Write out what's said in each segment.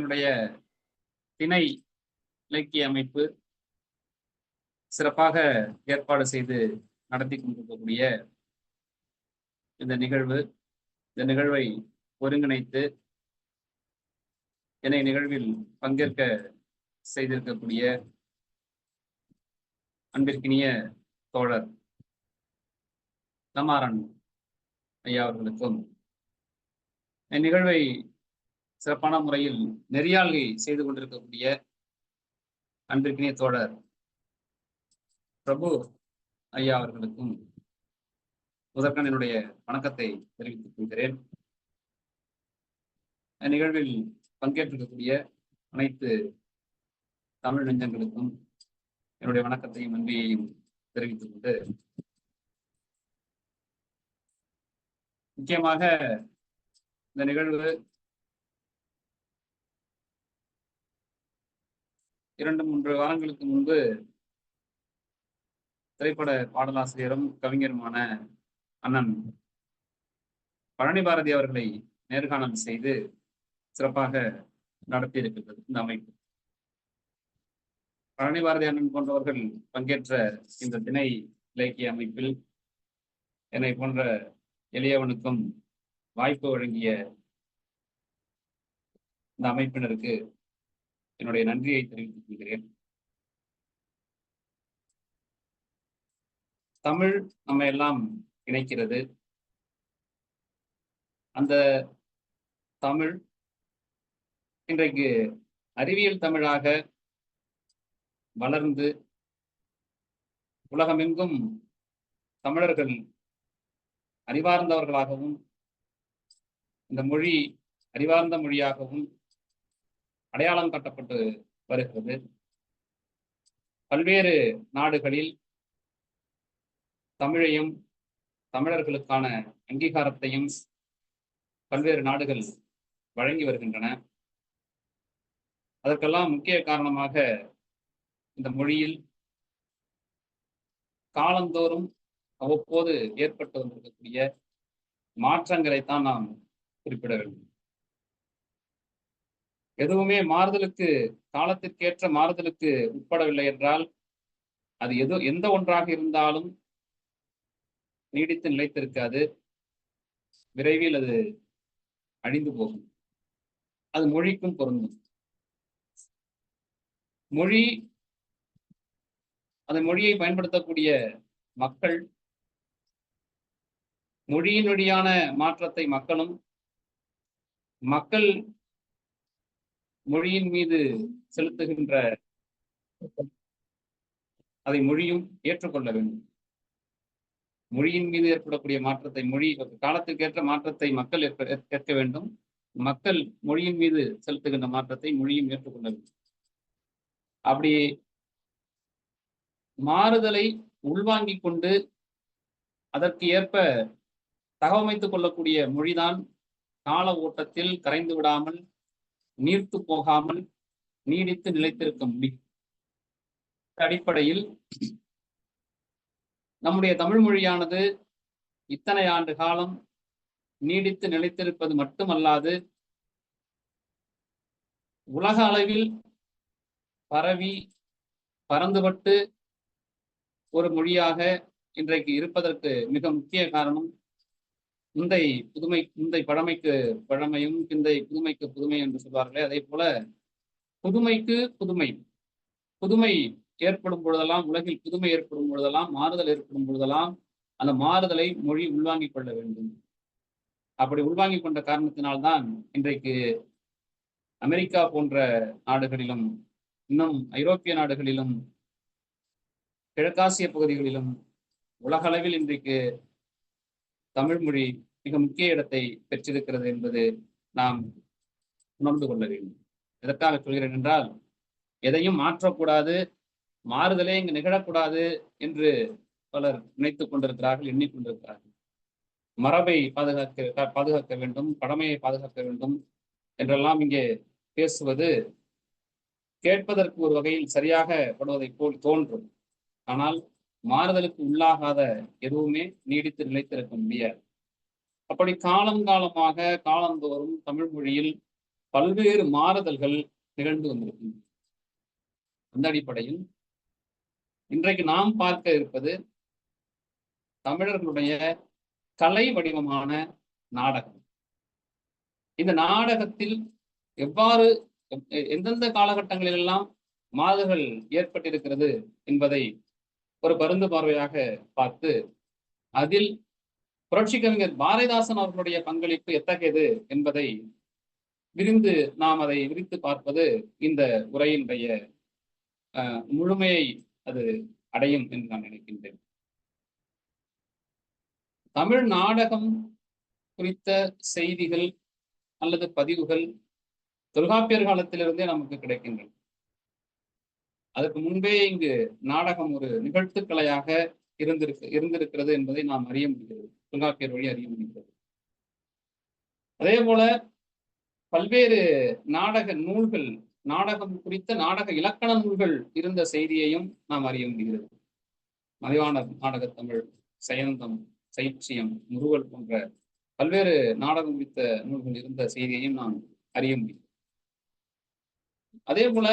என்னுடைய திணை இலக்கிய அமைப்பு சிறப்பாக ஏற்பாடு செய்து நடத்தி கொண்டிருக்கக்கூடிய இந்த நிகழ்வை ஒருங்கிணைத்து என்னை நிகழ்வில் பங்கேற்க செய்திருக்கக்கூடிய அன்பிற்கினிய தோழர் லமாறன் ஐயா அவர்களுக்கும் இந்நிகழ்வை சிறப்பான முறையில் நெறியாள்கை செய்து கொண்டிருக்கக்கூடிய அன்பிற்கினிய தோழர் பிரபு ஐயா அவர்களுக்கும் முதற்கண் என்னுடைய வணக்கத்தை தெரிவித்துக் கொள்கிறேன். நிகழ்வில் பங்கேற்றிருக்கக்கூடிய அனைத்து தமிழ் நெஞ்சங்களுக்கும் என்னுடைய வணக்கத்தையும் நன்றியையும் தெரிவித்துக் கொண்டு, முக்கியமாக இந்த நிகழ்வு 2-3 வாரங்களுக்கு முன்பு திரைப்பட பாடலாசிரியரும் கவிஞருமான அண்ணன் பழனி பாரதி அவர்களை நேர்காணல் செய்து சிறப்பாக நடத்தியிருக்கிறது இந்த அமைப்பு. பழனி பாரதி அண்ணன் போன்றவர்கள் பங்கேற்ற இந்த திணை இலக்கிய அமைப்பில் என்னை போன்ற எளியவனுக்கும் வாய்ப்பு வழங்கிய இந்த அமைப்பினருக்கு என்னுடைய நன்றியை தெரிவித்துக் கொள்கிறேன். தமிழ் நம்ம எல்லாம் இணைக்கிறது. அந்த தமிழ் இன்றைக்கு அறிவியல் தமிழாக வளர்ந்து உலகமெங்கும் தமிழர்கள் அறிவார்ந்தவர்களாகவும் இந்த மொழி அறிவார்ந்த மொழியாகவும் அடையாளம் காட்டப்பட்டு வருகிறது. பல்வேறு நாடுகளில் தமிழையும் தமிழர்களுக்கான அங்கீகாரத்தையும் பல்வேறு நாடுகள் வழங்கி வருகின்றன. அதற்கெல்லாம் முக்கிய காரணமாக இந்த மொழியில் காலந்தோறும் அவ்வப்போது ஏற்பட்டு வந்திருக்கக்கூடிய மாற்றங்களைத்தான் நாம் குறிப்பிட வேண்டும். எதுவுமே மாறுதலுக்கு காலத்திற்கேற்ற மாறுதலுக்கு உட்படவில்லை என்றால் அது எந்த ஒன்றாக இருந்தாலும் நீடித்து நிலைத்திருக்காது. விரைவில் அது அழிந்து போகும். அது மொழிக்கும் பொருந்தும். அந்த மொழியை பயன்படுத்தக்கூடிய மக்கள், மொழியின் வழியான மாற்றத்தை மக்களும், மக்கள் மொழியின் மீது செலுத்துகின்ற அதை மொழியும் ஏற்றுக்கொள்ள வேண்டும். மொழியின் மீது ஏற்படக்கூடிய மாற்றத்தை காலத்திற்கேற்ற மாற்றத்தை மக்கள் ஏற்க வேண்டும். மக்கள் மொழியின் மீது செலுத்துகின்ற மாற்றத்தை மொழியும் ஏற்றுக்கொள்ள வேண்டும். அப்படி மாறுதலை உள்வாங்கிக் கொண்டு அதற்கு ஏற்ப தகவமைத்துக் கொள்ளக்கூடிய மொழிதான் கால ஓட்டத்தில் கரைந்து விடாமல், நீர்த்து போகாமல், நீடித்து நிலைத்திருக்க முடியும். அடிப்படையில் நம்முடைய தமிழ் மொழியானது இத்தனை ஆண்டு காலம் நீடித்து நிலைத்திருப்பது மட்டுமல்லாது, உலக அளவில் பரவி பறந்துபட்டு ஒரு மொழியாக இன்றைக்கு இருப்பதற்கு மிக முக்கிய காரணம் முந்தை பழமைக்கு பழமையும் பிந்தை புதுமைக்கு புதுமை என்று சொல்வார்களே, அதே போல புதுமைக்கு புதுமை ஏற்படும் பொழுதெல்லாம், உலகில் புதுமை ஏற்படும் பொழுதெல்லாம், மாறுதல் ஏற்படும் பொழுதெல்லாம் அந்த மாறுதலை மொழி உள்வாங்கிக் கொள்ள வேண்டும். அப்படி உள்வாங்கிக் கொண்ட காரணத்தினால்தான் இன்றைக்கு அமெரிக்கா போன்ற நாடுகளிலும், இன்னும் ஐரோப்பிய நாடுகளிலும், கிழக்காசிய பகுதிகளிலும் உலக அளவில் இன்றைக்கு தமிழ் மொழி மிக முக்கிய இடத்தை பெற்றிருக்கிறது என்பது நாம் உணர்ந்து கொள்ள வேண்டும். எதற்காக சொல்கிறேன் என்றால், எதையும் மாற்றக்கூடாது, மாறுதலே இங்கு நிகழக்கூடாது என்று பலர் நினைத்துக் கொண்டிருக்கிறார்கள், எண்ணிக்கொண்டிருக்கிறார்கள். மரபை பாதுகாக்க வேண்டும், பழமையை பாதுகாக்க வேண்டும் என்றெல்லாம் இங்கே பேசுவது கேட்பதற்கு ஒரு வகையில் சரியாக படுவதை போல் தோன்றும். ஆனால் மாறுதலுக்கு உள்ளாகாத எதுவுமே நீடித்து நிலைத்திருக்க முடியாது. அப்படி காலங்காலமாக காலந்தோறும் தமிழ் மொழியில் பல்வேறு மாறுதல்கள் நிகழ்ந்து வந்திருக்கும். அந்த அடிப்படையில் இன்றைக்கு நாம் பார்க்க இருப்பது தமிழர்களுடைய கலை வடிவமான நாடகம். இந்த நாடகத்தில் எவ்வாறு எந்தெந்த காலகட்டங்களில் எல்லாம் மாறுதல்கள் ஏற்பட்டிருக்கிறது என்பதை ஒரு பருந்து பார்வையாக பார்த்து, அதில் புரட்சி கவிஞர் பாரதிதாசன் அவர்களுடைய பங்களிப்பு எத்தகையது என்பதை நாம் அதை விரித்து பார்ப்பது இந்த உரையினுடைய முழுமையை அது அடையும் என்று நான் நினைக்கின்றேன். தமிழ் நாடகம் குறித்த செய்திகள் அல்லது பதிவுகள் தொல்காப்பியர் காலத்திலிருந்தே நமக்கு கிடைக்கின்றன. அதற்கு முன்பே இங்கு நாடகம் ஒரு நிகழ்த்துக்கலையாக இருந்திருக்கிறது என்பதை நாம் அறிய முடிகிறது, தொல்காப்பியர் வழி அறிய முடிகிறது. அதே போல பல்வேறு நாடக நூல்கள், நாடகம் குறித்த நாடக இலக்கண நூல்கள் இருந்த செய்தியையும் நாம் அறிய முடிகிறது. மதிவாணர் நாடகத்தமிழ், சயந்தம், சைச்சியம், முறுவல் போன்ற பல்வேறு நாடகம் குறித்த நூல்கள் இருந்த செய்தியையும் நாம் அறிய முடியும். அதே போல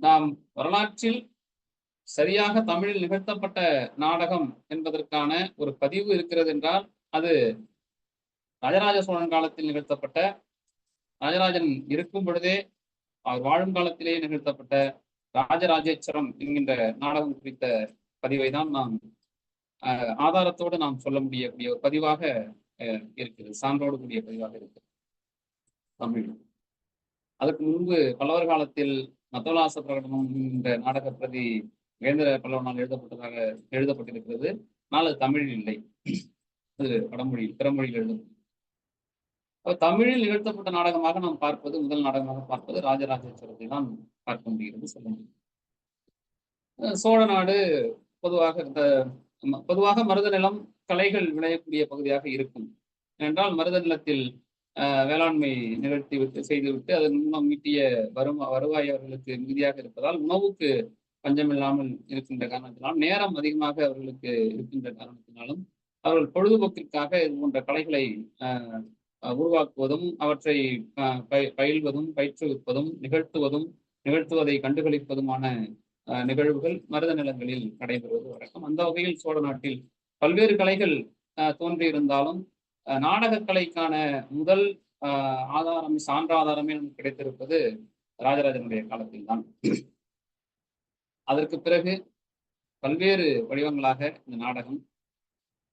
நாம் வரலாற்றில் சரியாக தமிழில் நிகழ்த்தப்பட்ட நாடகம் என்பதற்கான ஒரு பதிவு இருக்கிறது என்றால் அது ராஜராஜ சோழன் காலத்தில் நிகழ்த்தப்பட்ட, ராஜராஜன் இருக்கும் பொழுதே அவர் வாழும் காலத்திலேயே நிகழ்த்தப்பட்ட ராஜராஜேஸ்வரம் என்கின்ற நாடகம் குறித்த பதிவை தான் நாம் ஆதாரத்தோடு நாம் சொல்ல முடியக்கூடிய ஒரு பதிவாக இருக்கிறது, சான்றோடு கூடிய பதிவாக இருக்கிறது தமிழ். அதற்கு முன்பு பல்லவர் காலத்தில் மத்தோலாச பிரகடனம் என்ற நாடக பிரதி வேந்திர பல்லவனால் எழுதப்பட்டிருக்கிறது. ஆனால் அது தமிழில் இல்லை, அது வடமொழியில், பிறமொழியில் எழுதப்பட்டது. தமிழில் நிகழ்த்தப்பட்ட நாடகமாக நாம் பார்ப்பது, முதல் நாடகமாக பார்ப்பது ராஜராஜேஸ்வரத்தை தான் பார்க்க முடிகிறது, சொல்ல முடியும். சோழ நாடு பொதுவாக மருத நிலம் கலைகள் விளையக்கூடிய பகுதியாக இருக்கும். ஏனென்றால் மருத நிலத்தில் வேளாண்மை செய்துவிட்டு அதன் மூலம் ஈட்டிய வருவாய் அவர்களுக்கு மிகுதியாக இருப்பதால், உணவுக்கு பஞ்சமில்லாமல் இருக்கின்ற காரணத்தினாலும், நேரம் அதிகமாக அவர்களுக்கு இருக்கின்ற காரணத்தினாலும், அவர்கள் பொழுதுபோக்கிற்காக இது போன்ற கலைகளை உருவாக்குவதும், அவற்றை பயில்வதும், பயிற்றுவிப்பதும், நிகழ்த்துவதை கண்டுகளிப்பதுமான நிகழ்வுகள் மருத நிலங்களில் நடைபெறுவது வழக்கம். அந்த வகையில் சோழ நாட்டில் பல்வேறு கலைகள் தோன்றியிருந்தாலும் நாடகக்கலைக்கான முதல் சான்றாதாரமே நமக்கு கிடைத்திருப்பது ராஜராஜனுடைய காலத்தில் தான். அதற்கு பிறகு பல்வேறு வடிவங்களாக இந்த நாடகம்,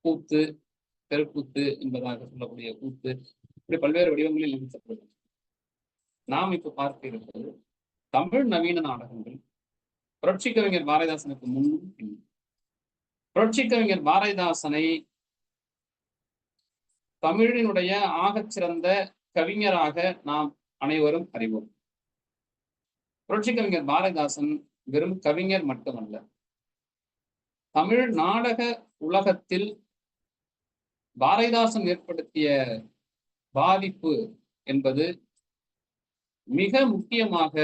கூத்து, தெருக்கூத்து என்பதாக சொல்லக்கூடிய கூத்து, இப்படி பல்வேறு வடிவங்களில் நிகழ்த்தப்படுகிறது. நாம் இப்ப பார்க்க இருப்பது தமிழ் நவீன நாடகங்கள் புரட்சி கவிஞர் பாரதிதாசனுக்கு முன்னும் பின்னும். புரட்சி கவிஞர் பாரதிதாசனை தமிழினுடைய ஆகச்சிறந்த கவிஞராக நாம் அனைவரும் அறிவோம். புரட்சி கவிஞர் பாரதிதாசன் வெறும் கவிஞர் மட்டுமல்ல, தமிழ் நாடக உலகத்தில் பாரதிதாசன் ஏற்படுத்திய பாதிப்பு என்பது மிக முக்கியமாக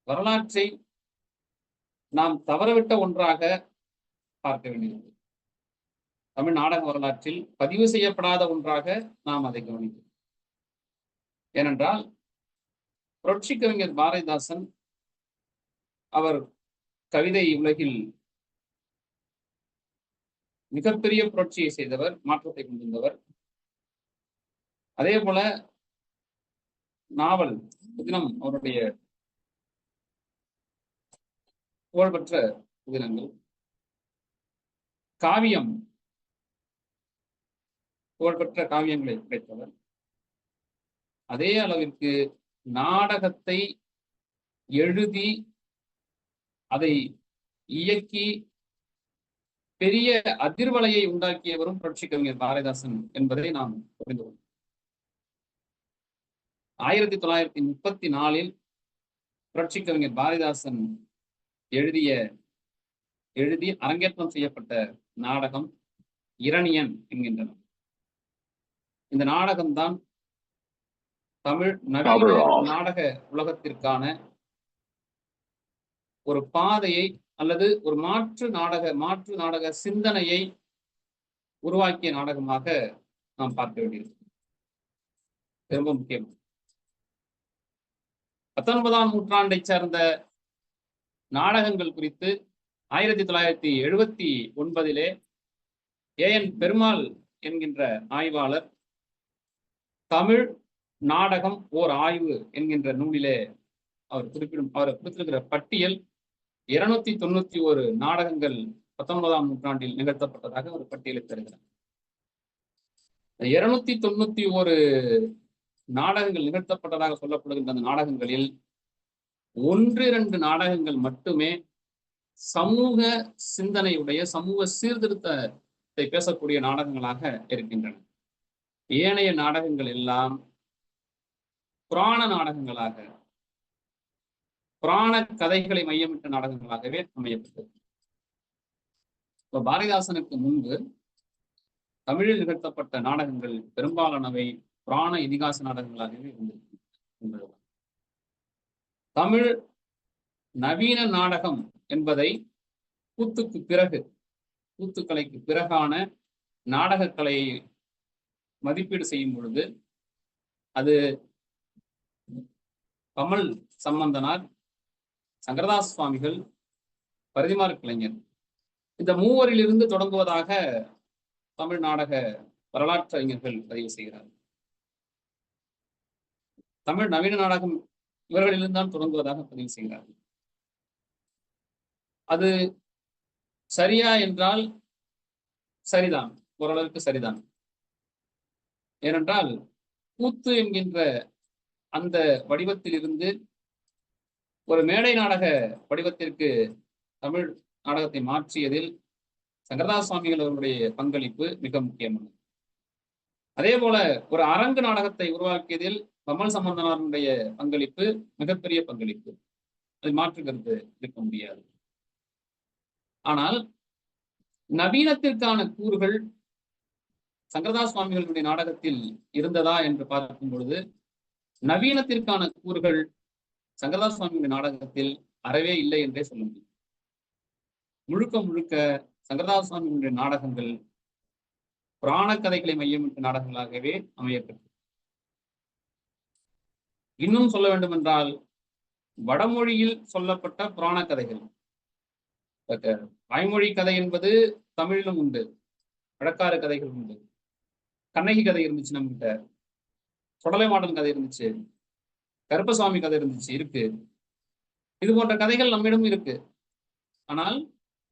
வரலாற்றை நாம் தவறவிட்ட ஒன்றாக பார்க்க வேண்டியது. தமிழ் நாடக வரலாற்றில் பதிவு செய்யப்படாத ஒன்றாக நாம் அதை கவனிக்கிறோம். ஏனென்றால் புரட்சி கவிஞர் பாரதிதாசன் அவர் கவிதை உலகில் மிகப்பெரிய புரட்சியை செய்தவர், மாற்றத்தை கொண்டிருந்தவர். அதே போல நாவல் புதினம் அவருடைய புகழ்பெற்ற புதினங்கள், காவியம் புகழ்பெற்ற காவியங்களை கிடைத்தவர். அதே அளவிற்கு நாடகத்தை எழுதி அதை இயக்கி பெரிய அதிர்வலையை உண்டாக்கியவரும் புரட்சி கவிஞர் பாரதிதாசன் என்பதை நாம் புரிந்து கொள்வோம். 1934 புரட்சி கவிஞர் பாரதிதாசன் எழுதி அரங்கேற்றம் செய்யப்பட்ட நாடகம் இரணியன் என்கின்றனர். இந்த நாடகம்தான் தமிழ் நவீன நாடக உலகத்திற்கான ஒரு பாதையை அல்லது ஒரு மாற்று நாடக சிந்தனையை உருவாக்கிய நாடகமாக நாம் பார்க்க வேண்டியது. ரொம்ப முக்கியம். 19ஆம் நூற்றாண்டை சார்ந்த நாடகங்கள் குறித்து 1979 ஏஎன் பெருமாள் என்கின்ற ஆய்வாளர் தமிழ் நாடகம் ஓர் ஆய்வு என்கின்ற நூலிலே அவர் கொடுத்திருக்கிற பட்டியல் 291 நாடகங்கள் 19ஆம் நூற்றாண்டில் நிகழ்த்தப்பட்டதாக ஒரு பட்டியலை தருகிறார். 291 நாடகங்கள் நிகழ்த்தப்பட்டதாக சொல்லப்படுகின்ற அந்த நாடகங்களில் 1-2 நாடகங்கள் மட்டுமே சமூக சிந்தனையுடைய சமூக சீர்திருத்தத்தை பேசக்கூடிய நாடகங்களாக இருக்கின்றன. ஏனைய நாடகங்கள் எல்லாம் புராண நாடகங்களாக, புராண கதைகளை மையமிட்ட நாடகங்களாகவே அமையப்பட்டது. இப்ப பாரதிதாசனுக்கு முன்பு தமிழில் நிகழ்த்தப்பட்ட நாடகங்கள் பெரும்பாலானவை புராண இதிகாச நாடகங்களாகவே இருந்தது. தமிழ் நவீன நாடகம் என்பதை கூத்துக்கலைக்கு பிறகான நாடகக்கலையை மதிப்பீடு செய்யும் பொழுது அது கமல் சம்பந்தனார், சங்கரதாஸ் சுவாமிகள், பரிதிமாறு கலைஞர் இந்த மூவரிலிருந்து தொடங்குவதாக தமிழ் நாடக வரலாற்று அறிஞர்கள் பதிவு செய்கிறார். தமிழ் நவீன நாடகம் இவர்களிலிருந்து தான் தொடங்குவதாக பதிவு செய்கிறார்கள். அது சரியா என்றால் சரிதான், ஓரளவுக்கு சரிதான். ஏனென்றால் கூத்து என்கின்ற அந்த வடிவத்தில் இருந்து ஒரு மேடை நாடக வடிவத்திற்கு தமிழ் நாடகத்தை மாற்றியதில் சங்கரதாஸ் சுவாமிகள் அவர்களுடைய பங்களிப்பு மிக முக்கியமானது. அதே போல ஒரு அரங்கு நாடகத்தை உருவாக்கியதில் கமல் சம்பந்தனாருடைய பங்களிப்பு மிகப்பெரிய பங்களிப்பு, அதை மாற்றுகிறது இருக்க முடியாது. ஆனால் நவீனத்திற்கான கூறுகள் சங்கரதாஸ் சுவாமிகளுடைய நாடகத்தில் இருந்ததா என்று பார்க்கும் பொழுது நவீனத்திற்கான கூறுகள் சங்கரதாஸ் சுவாமிகளுடைய நாடகத்தில் அறவே இல்லை என்றே சொல்ல முடியும். முழுக்க முழுக்க சங்கரதாஸ் சுவாமிகளுடைய நாடகங்கள் புராண கதைகளை மையமிட்ட நாடகங்களாகவே அமையப்பட்டது. இன்னும் சொல்ல வேண்டும் என்றால் வடமொழியில் சொல்லப்பட்ட புராண கதைகள், வாய்மொழி கதை என்பது தமிழிலும் உண்டு, வழக்காறு கதைகள் உண்டு, கண்ணகி கதை இருந்துச்சு, நம்மகிட்ட சுடலை மாடன் கதை இருந்துச்சு, கருப்பசாமி கதை இருந்துச்சு, இருக்கு. இது போன்ற கதைகள் நம்மிடம் இருக்கு. ஆனால்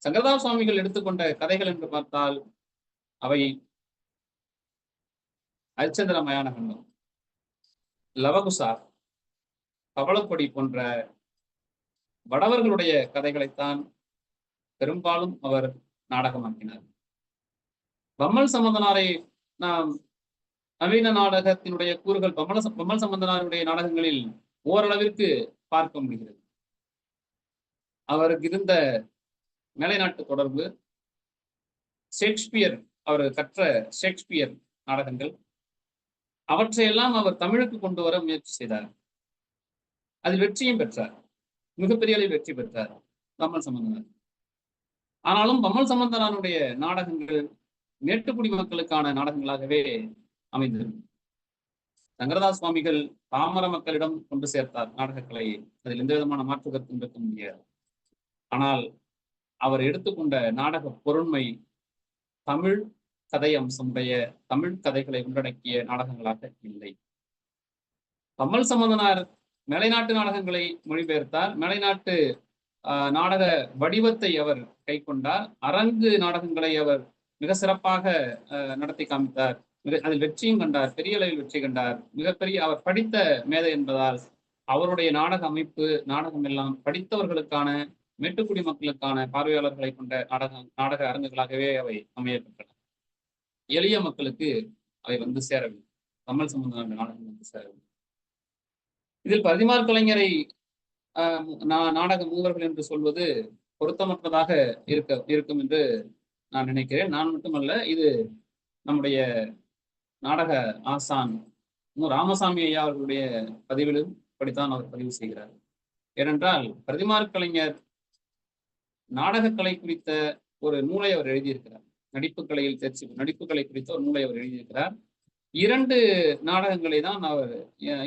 சங்கரதாஸ் சுவாமிகள் எடுத்துக்கொண்ட கதைகள் என்று பார்த்தால் அவை அரிச்சந்திர மயான கண்டம், லவகுசா, பவளப்பொடி போன்ற வடவர்களுடைய கதைகளைத்தான் பெரும்பாலும் அவர் நாடகமாக்கினார். பம்மல் சம்பந்தனாரை நாம் நவீன நாடகத்தினுடைய கூறுகள் பம்மல் சம்பந்தனாருடைய நாடகங்களில் ஓரளவிற்கு பார்க்க முடிகிறது. அவருக்கு இருந்த மேலைநாட்டு தொடர்பு, ஷேக்ஸ்பியர், அவர் கற்ற ஷேக்ஸ்பியர் நாடகங்கள், அவற்றையெல்லாம் அவர் தமிழுக்கு கொண்டு வர முயற்சி செய்தார். அதில் வெற்றியும் பெற்றார், மிகப்பெரிய அளவில் வெற்றி பெற்றார் பம்மல் சம்பந்தனார். ஆனாலும் பம்மல் சம்பந்தனாருடைய நாடகங்கள் மேட்டுக்குடி மக்களுக்கான நாடகங்களாகவே அமைந்தது. சங்கரதாஸ் சுவாமிகள் பாமர மக்களிடம் கொண்டு சேர்த்தார் நாடகக்கலையை, அதில் எந்த விதமான மாற்று கருத்தும் இருக்க முடியாது. ஆனால் அவர் எடுத்துக்கொண்ட நாடக பொருண்மை தமிழ் கதை அம்சமுடைய தமிழ் கதைகளை உள்ளடக்கிய நாடகங்களாக இல்லை. பம்மல் சம்பந்தனார் மேலைநாட்டு நாடகங்களை மொழிபெயர்த்தார், மேலைநாட்டு நாடக வடிவத்தை அவர் கை கொண்டார், அரங்கு நாடகங்களை அவர் மிக சிறப்பாக நடத்தி காமித்தார், அதில் வெற்றியும் கண்டார், பெரிய அளவில் வெற்றி கண்டார். மிகப்பெரிய அவர் படித்த மேதை என்பதால் அவருடைய நாடக அமைப்பு, நாடகம் எல்லாம் படித்தவர்களுக்கான, மேட்டுக்குடி மக்களுக்கான பார்வையாளர்களை கொண்ட நாடக அரங்குகளாகவே அவை அமையப்பட்டன. எளிய மக்களுக்கு அவை வந்து சேரவில்லை, பம்மல் சம்பந்தனாருடைய நாடகம் வந்து சேரவில்லை. இதில் பரிதிமாறு கலைஞரை நாடக மூவர்கள் என்று சொல்வது பொருத்தமற்றதாக இருக்கும் என்று நான் நினைக்கிறேன். நான் மட்டுமல்ல, இது நம்முடைய நாடக ஆசான் ராமசாமி ஐயா அவர்களுடைய பதிவிலும் படித்தான் அவர் பதிவு செய்கிறார். ஏனென்றால் பரிதிமாறு கலைஞர் நாடகக்கலை குறித்த ஒரு நூலை அவர் எழுதியிருக்கிறார், நடிப்பு கலை குறித்த ஒரு நூலை அவர் எழுதியிருக்கிறார். 2 நாடகங்களை தான் அவர்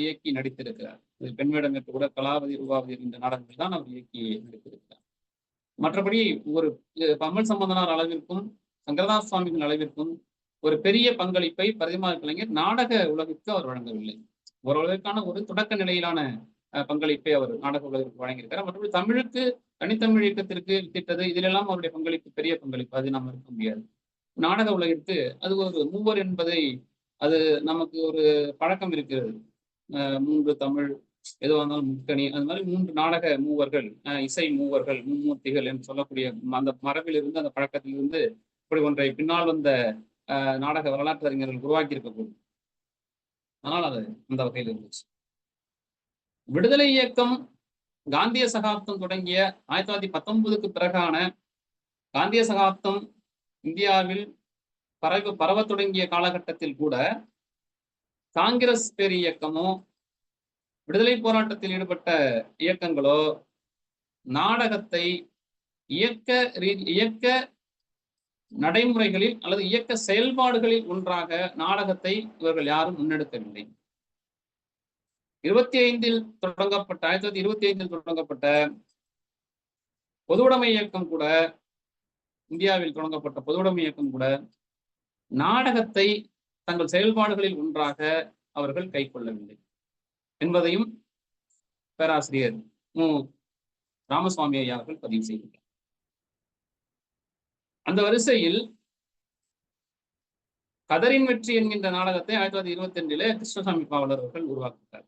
இயக்கி நடித்திருக்கிறார். பெண் வேடமிட்டு கூட கலாவதி ரூபாவதி என்ற நாடகங்கள் தான் அவர் இயக்கி நடித்திருக்கிறார். மற்றபடி ஒரு பம்மல் சம்பந்தனார் அளவிற்கும் சங்கரதாஸ் சுவாமிகள் அளவிற்கும் ஒரு பெரிய பங்களிப்பை பிரதிமா கலைஞர் நாடக உலகிற்கு அவர் வழங்கவில்லை. ஓரளவிற்கான ஒரு தொடக்க நிலையிலான பங்களிப்பை அவர் நாடக உலகிற்கு வழங்கியிருக்கிறார். மற்றபடி தமிழுக்கு தனித்தமிழ் இயக்கத்திற்கு வித்திட்டது இதிலெல்லாம் அவருடைய பங்களிப்பு பெரிய பங்களிப்பு, அது நாம் இருக்க முடியாது. நாடக உலகிற்கு அது ஒரு மூவர் என்பதை அது நமக்கு ஒரு பழக்கம் இருக்கிறது. 3 தமிழ் எதுவாக இருந்தாலும் முக்கணி, அது மாதிரி 3 நாடக மூவர்கள், இசை மூவர்கள், மும்மூர்த்திகள் என்று சொல்லக்கூடிய அந்த மரபிலிருந்து அந்த பழக்கத்திலிருந்து இப்படி ஒன்றை பின்னால் வந்த நாடக வரலாற்று அறிஞர்கள் உருவாக்கி இருக்கக்கூடும். ஆனால் அது அந்த வகையில் இருந்துச்சு. விடுதலை இயக்கம் காந்திய சகாப்தம் தொடங்கிய 1919க்கு பிறகான காந்திய சகாப்தம் இந்தியாவில் பரவ தொடங்கிய காலகட்டத்தில் கூட காங்கிரஸ் பேர் இயக்கமோ விடுதலை போராட்டத்தில் ஈடுபட்ட இயக்கங்களோ நாடகத்தை இயக்க நடைமுறைகளில் அல்லது இயக்க செயல்பாடுகளில் ஒன்றாக நாடகத்தை இவர்கள் யாரும் முன்னெடுக்கவில்லை. 1925 தொடங்கப்பட்ட பொதுவுடைமை இயக்கம் கூட, இந்தியாவில் தொடங்கப்பட்ட பொதுவுடைமை இயக்கம் கூட நாடகத்தை தங்கள் செயல்பாடுகளில் ஒன்றாக அவர்கள் கை கொள்ளவில்லை என்பதையும் பேராசிரியர் மு. ராமசுவாமி ஐயா அவர்கள் பதிவு செய்கிறார். அந்த வரிசையில் கதரின் வெற்றி என்கின்ற நாடகத்தை 1922 கிருஷ்ணசாமி பாவலர் அவர்கள் உருவாக்குகிறார்.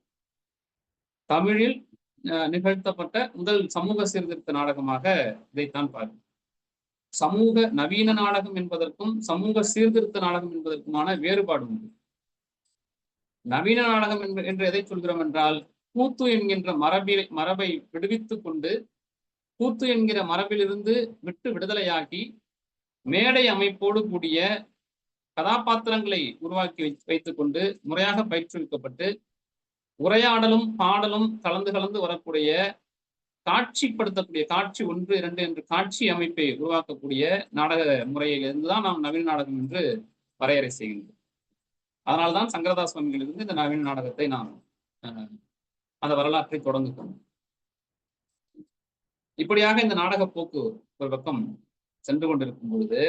தமிழில் நிகழ்த்தப்பட்ட முதல் சமூக சீர்திருத்த நாடகமாக இதைத்தான் பார்க்கிறோம். சமூக நவீன நாடகம் என்பதற்கும் சமூக சீர்திருத்த நாடகம் என்பதற்குமான வேறுபாடு உண்டு. நவீன நாடகம் என்று எதை சொல்கிறோம் என்றால், கூத்து என்கின்ற மரபை விடுவித்துக் கொண்டு கூத்து என்கிற மரபிலிருந்து விடுதலையாகி மேடை அமைப்போடு கூடிய கதாபாத்திரங்களை உருவாக்கி வைத்துக் கொண்டு முறையாக பயிற்றுவிக்கப்பட்டு உரையாடலும் பாடலும் கலந்து வரக்கூடிய காட்சிப்படுத்தக்கூடிய காட்சி 1, 2 என்று காட்சி அமைப்பை உருவாக்கக்கூடிய நாடக முறையிலிருந்து தான் நாம் நவீன நாடகம் என்று வரையறை செய்கின்றோம். அதனால்தான் சங்கரதாஸ் சுவாமிகளிலிருந்து இந்த நவீன நாடகத்தை நாம் அந்த வரலாற்றை தொடங்குகிறோம். இப்படியாக இந்த நாடக போக்கு ஒரு பக்கம் சென்று கொண்டிருக்கும் பொழுது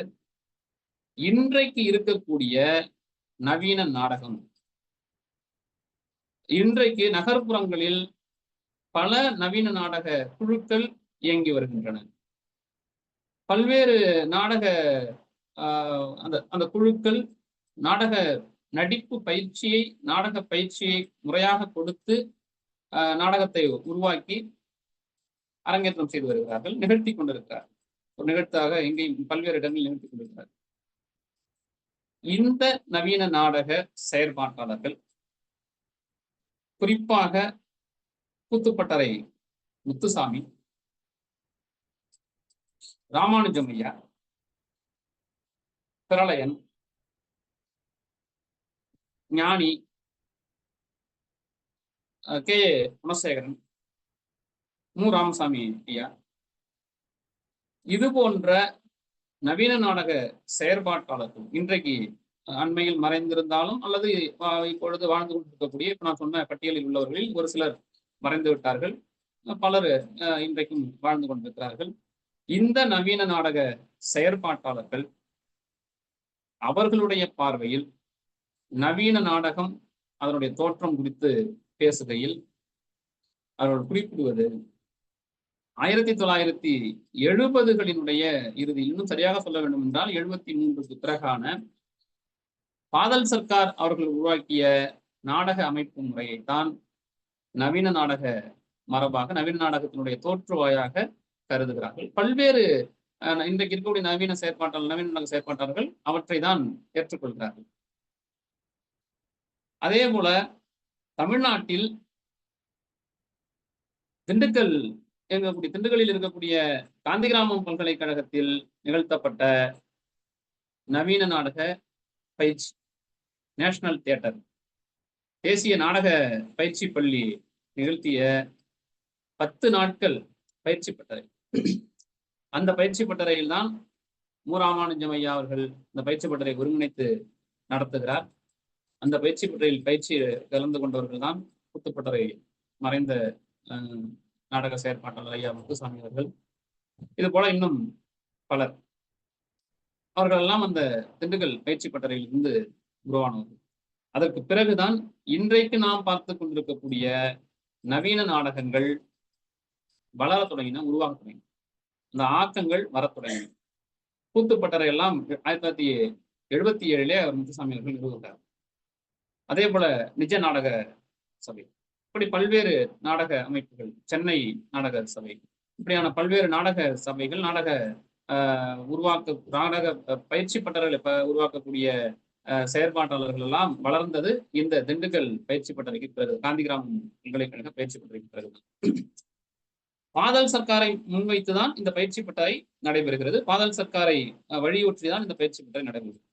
இன்றைக்கு இருக்கக்கூடிய நவீன நாடகம், இன்றைக்கு நகர்ப்புறங்களில் பல நவீன நாடக குழுக்கள் இயங்கி வருகின்றன. பல்வேறு நாடக அந்த குழுக்கள் நாடக நடிப்பு பயிற்சியை நாடக பயிற்சியை முறையாக கொடுத்து நாடகத்தை உருவாக்கி அரங்கேற்றம் செய்து வருகிறார்கள், நிகழ்த்தி கொண்டிருக்கிறார்கள். ஒரு நிகழ்த்தாக எங்கேயும் பல்வேறு இடங்களில் நிகழ்த்தி கொண்டிருக்கிறார்கள். இந்த நவீன நாடக செயற்பாட்டாளர்கள் குறிப்பாக கூத்துப்பட்டறை முத்துசாமி, ராமானுஜம் ஐயா, பிரளயன், ஞானி, கே. குணசேகரன், மு. ராமசாமி ஐயா, இது போன்ற நவீன நாடக செயற்பாட்டாளர்கள் இன்றைக்கு அண்மையில் மறைந்திருந்தாலும் அல்லது இப்பொழுது வாழ்ந்து கொண்டிருக்கக்கூடிய இப்ப நான் சொன்ன பட்டியலில் உள்ளவர்களில் ஒரு சிலர் மறைந்து விட்டார்கள், பலர் இன்றைக்கும் வாழ்ந்து கொண்டிருக்கிறார்கள். இந்த நவீன நாடக செயற்பாட்டாளர்கள் அவர்களுடைய பார்வையில் நவீன நாடகம் அதனுடைய தோற்றம் குறித்து பேசுகையில் அவர்கள் குறிப்பிடுவது 1970களினுடைய இறுதி, இன்னும் சரியாக சொல்ல வேண்டும் என்றால் 73க்கு பிறகான பாதல் சர்க்கார் அவர்கள் உருவாக்கிய நாடக அமைப்பு முறையைத்தான் நவீன நாடக மரபாக நவீன நாடகத்தினுடைய தோற்றுவாயாக கருதுகிறார்கள். பல்வேறு இன்றைக்கு இருக்கக்கூடிய நவீன நாடக செயற்பாட்டாளர்கள் அவற்றை தான் ஏற்றுக்கொள்கிறார்கள். அதே போல தமிழ்நாட்டில் திண்டுக்கல்லில் இருக்கக்கூடிய காந்திகிராமம் பல்கலைக்கழகத்தில் நிகழ்த்தப்பட்ட நவீன நாடக பயிற்சி, நேஷனல் தியேட்டர் தேசிய நாடக பயிற்சி பள்ளி நிகழ்த்திய 10 நாட்கள் பயிற்சி பட்டறை. அந்த பயிற்சி பட்டறையில் தான் மு. ராமானுஜம் ஐயா அவர்கள் இந்த பயிற்சி பட்டறை ஒருங்கிணைத்து நடத்துகிறார். அந்த பயிற்சி பட்டறையில் பயிற்சி கலந்து கொண்டவர்கள் தான் கூத்துப்பட்டறை மறைந்த நாடக செயற்பாட்டாளர் ஐயா முத்துசாமி அவர்கள், இது போல இன்னும் பலர். அவர்கள் எல்லாம் அந்த திண்டுக்கல் பயிற்சி பட்டறையில் இருந்து உருவானவர்கள். அதற்கு பிறகுதான் இன்றைக்கு நாம் பார்த்து கொண்டிருக்கக்கூடிய நவீன நாடகங்கள் வளர தொடங்கின, உருவாக தொடங்கின, அந்த ஆக்கங்கள் வர தொடங்கின. கூத்துப்பட்டறை எல்லாம் 1977 அவர் முத்துசாமி அவர்கள் நிறுவுகிறார். அதே போல நிஜ நாடக சபை, இப்படி பல்வேறு நாடக அமைப்புகள், சென்னை நாடக சபை, இப்படியான பல்வேறு நாடக சபைகள், நாடக பயிற்சி பட்டறைகளை உருவாக்கக்கூடிய செயற்பாட்டாளர்கள் எல்லாம் வளர்ந்தது இந்த திண்டுக்கல் பயிற்சி பட்டறைக்கு பிறகு, காந்திகிராமம் பல்கலைக்கழக பயிற்சி பட்டறைக்கு பிறகு. பாதல் சர்க்காரை முன்வைத்துதான் இந்த பயிற்சி பட்டறை நடைபெறுகிறது. பாதல் சர்க்காரை வழியூற்றிதான் இந்த பயிற்சி பட்டறை நடைபெறுகிறது.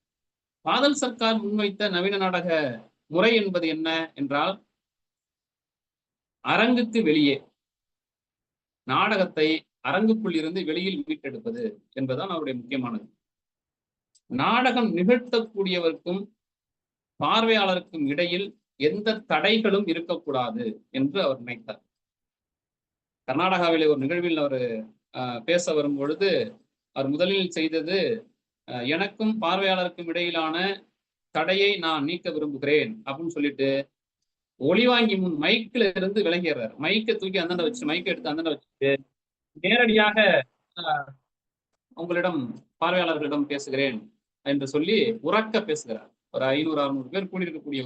பாதல் சர்க்கார் முன்வைத்த நவீன நாடக முறை என்பது என்ன என்றால், அரங்குக்கு வெளியே நாடகத்தை அரங்குக்குள் இருந்து வெளியில் மீட்டெடுப்பது என்பதுதான் அவருடைய முக்கியமானது. நாடகம் நிகழ்த்தக்கூடியவருக்கும் பார்வையாளருக்கும் இடையில் எந்த தடைகளும் இருக்கக்கூடாது என்று அவர் நினைத்தார். கர்நாடகாவிலே ஒரு நிகழ்வில் அவர் பேச வரும் பொழுது அவர் முதலில் செய்தது, எனக்கும் பார்வையாளருக்கும் இடையிலான தடையை நான் நீக்க விரும்புகிறேன் அப்படின்னு சொல்லிட்டு ஒளிவாங்கி முன் மைக்கில இருந்து விலகிறார். மைக்கை தூக்கி அந்தாண்ட வச்சு, மைக்கை எடுத்து அந்தாண்ட வச்சுட்டு நேரடியாக உங்களிடம் பார்வையாளர்களிடம் பேசுகிறேன் என்று சொல்லி உறக்க பேசுகிறார். ஒரு 500-600 பேர் கூடியிருக்கக்கூடிய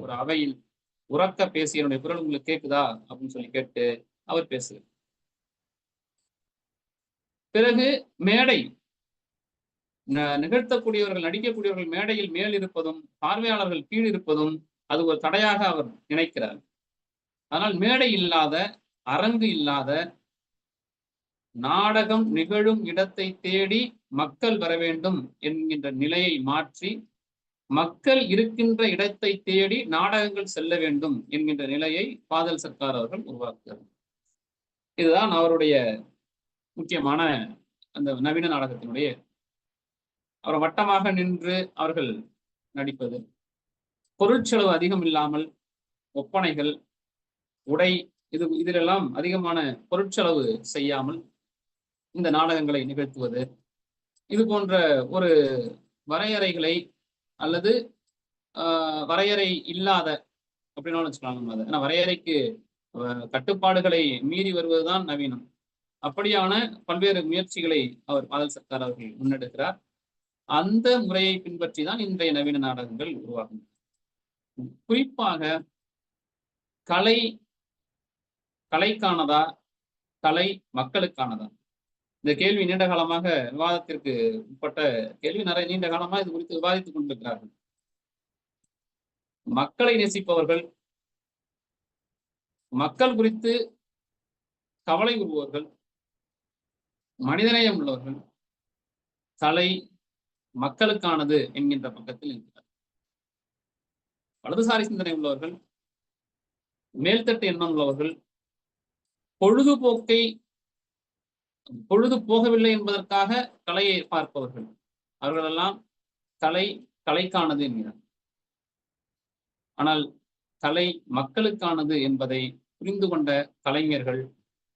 ஒரு அவையில் உறக்க பேசி, என்னுடைய குரல் உங்களுக்கு கேட்குதா அப்படின்னு சொல்லி கேட்டு அவர் பேசுகிறார். பிறகு மேடை நிகழ்த்தக்கூடியவர்கள், நடிக்கக்கூடியவர்கள் மேடையில் மேல் இருப்பதும் பார்வையாளர்கள் கீழ் இருப்பதும் அது ஒரு தடையாக அவர் நினைக்கிறார். ஆனால் மேடை இல்லாத, அரங்கு இல்லாத, நாடகம் நிகழும் இடத்தை தேடி மக்கள் வர வேண்டும் என்கின்ற நிலையை மாற்றி, மக்கள் இருக்கின்ற இடத்தை தேடி நாடகங்கள் செல்ல வேண்டும் என்கின்ற நிலையை பாதல் சர்க்கார் அவர்கள் உருவாக்குகிறார். இதுதான் அவருடைய முக்கியமான அந்த நவீன நாடகத்தினுடைய. அவர் வட்டமாக நின்று அவர்கள் நடிப்பது, பொருட்செலவு அதிகம் இல்லாமல், ஒப்பனைகள், உடை, இதிலெல்லாம் அதிகமான பொருட்செலவு செய்யாமல் இந்த நாடகங்களை நிகழ்த்துவது, இது போன்ற ஒரு வரையறைகளை அல்லது வரையறை இல்லாத அப்படின்னு வச்சுக்கலாம். ஏன்னா வரையறைக்கு கட்டுப்பாடுகளை மீறி வருவதுதான் நவீனம். அப்படியான பல்வேறு முயற்சிகளை அவர் பாதல் சர்க்கார் அவர்கள் முன்னெடுக்கிறார். அந்த முறையை பின்பற்றி தான் இன்றைய நவீன நாடகங்கள் உருவாகும். குறிப்பாக கலைக்கானதா, கலை மக்களுக்கானதா? இந்த கேள்வி நீண்ட காலமாக விவாதத்திற்கு உட்பட்ட கேள்வி. நிறைய நீண்ட காலமாக இது குறித்து விவாதித்துக் கொண்டிருக்கிறார்கள். மக்களை நேசிப்பவர்கள், மக்கள் குறித்து கவலை உருவர்கள், மனிதநேயம் உள்ளவர்கள், கலை மக்களுக்கானது என்கின்ற பக்கத்தில் இருக்கிறார். வலதுசாரி சிந்தனை உள்ளவர்கள், மேல்தட்டு எண்ணம் உள்ளவர்கள், பொழுது போகவில்லை என்பதற்காக கலையை பார்ப்பவர்கள், அவர்களெல்லாம் கலைக்கானது என்கிறார். ஆனால் கலை மக்களுக்கானது என்பதை புரிந்து கொண்ட கலைஞர்கள்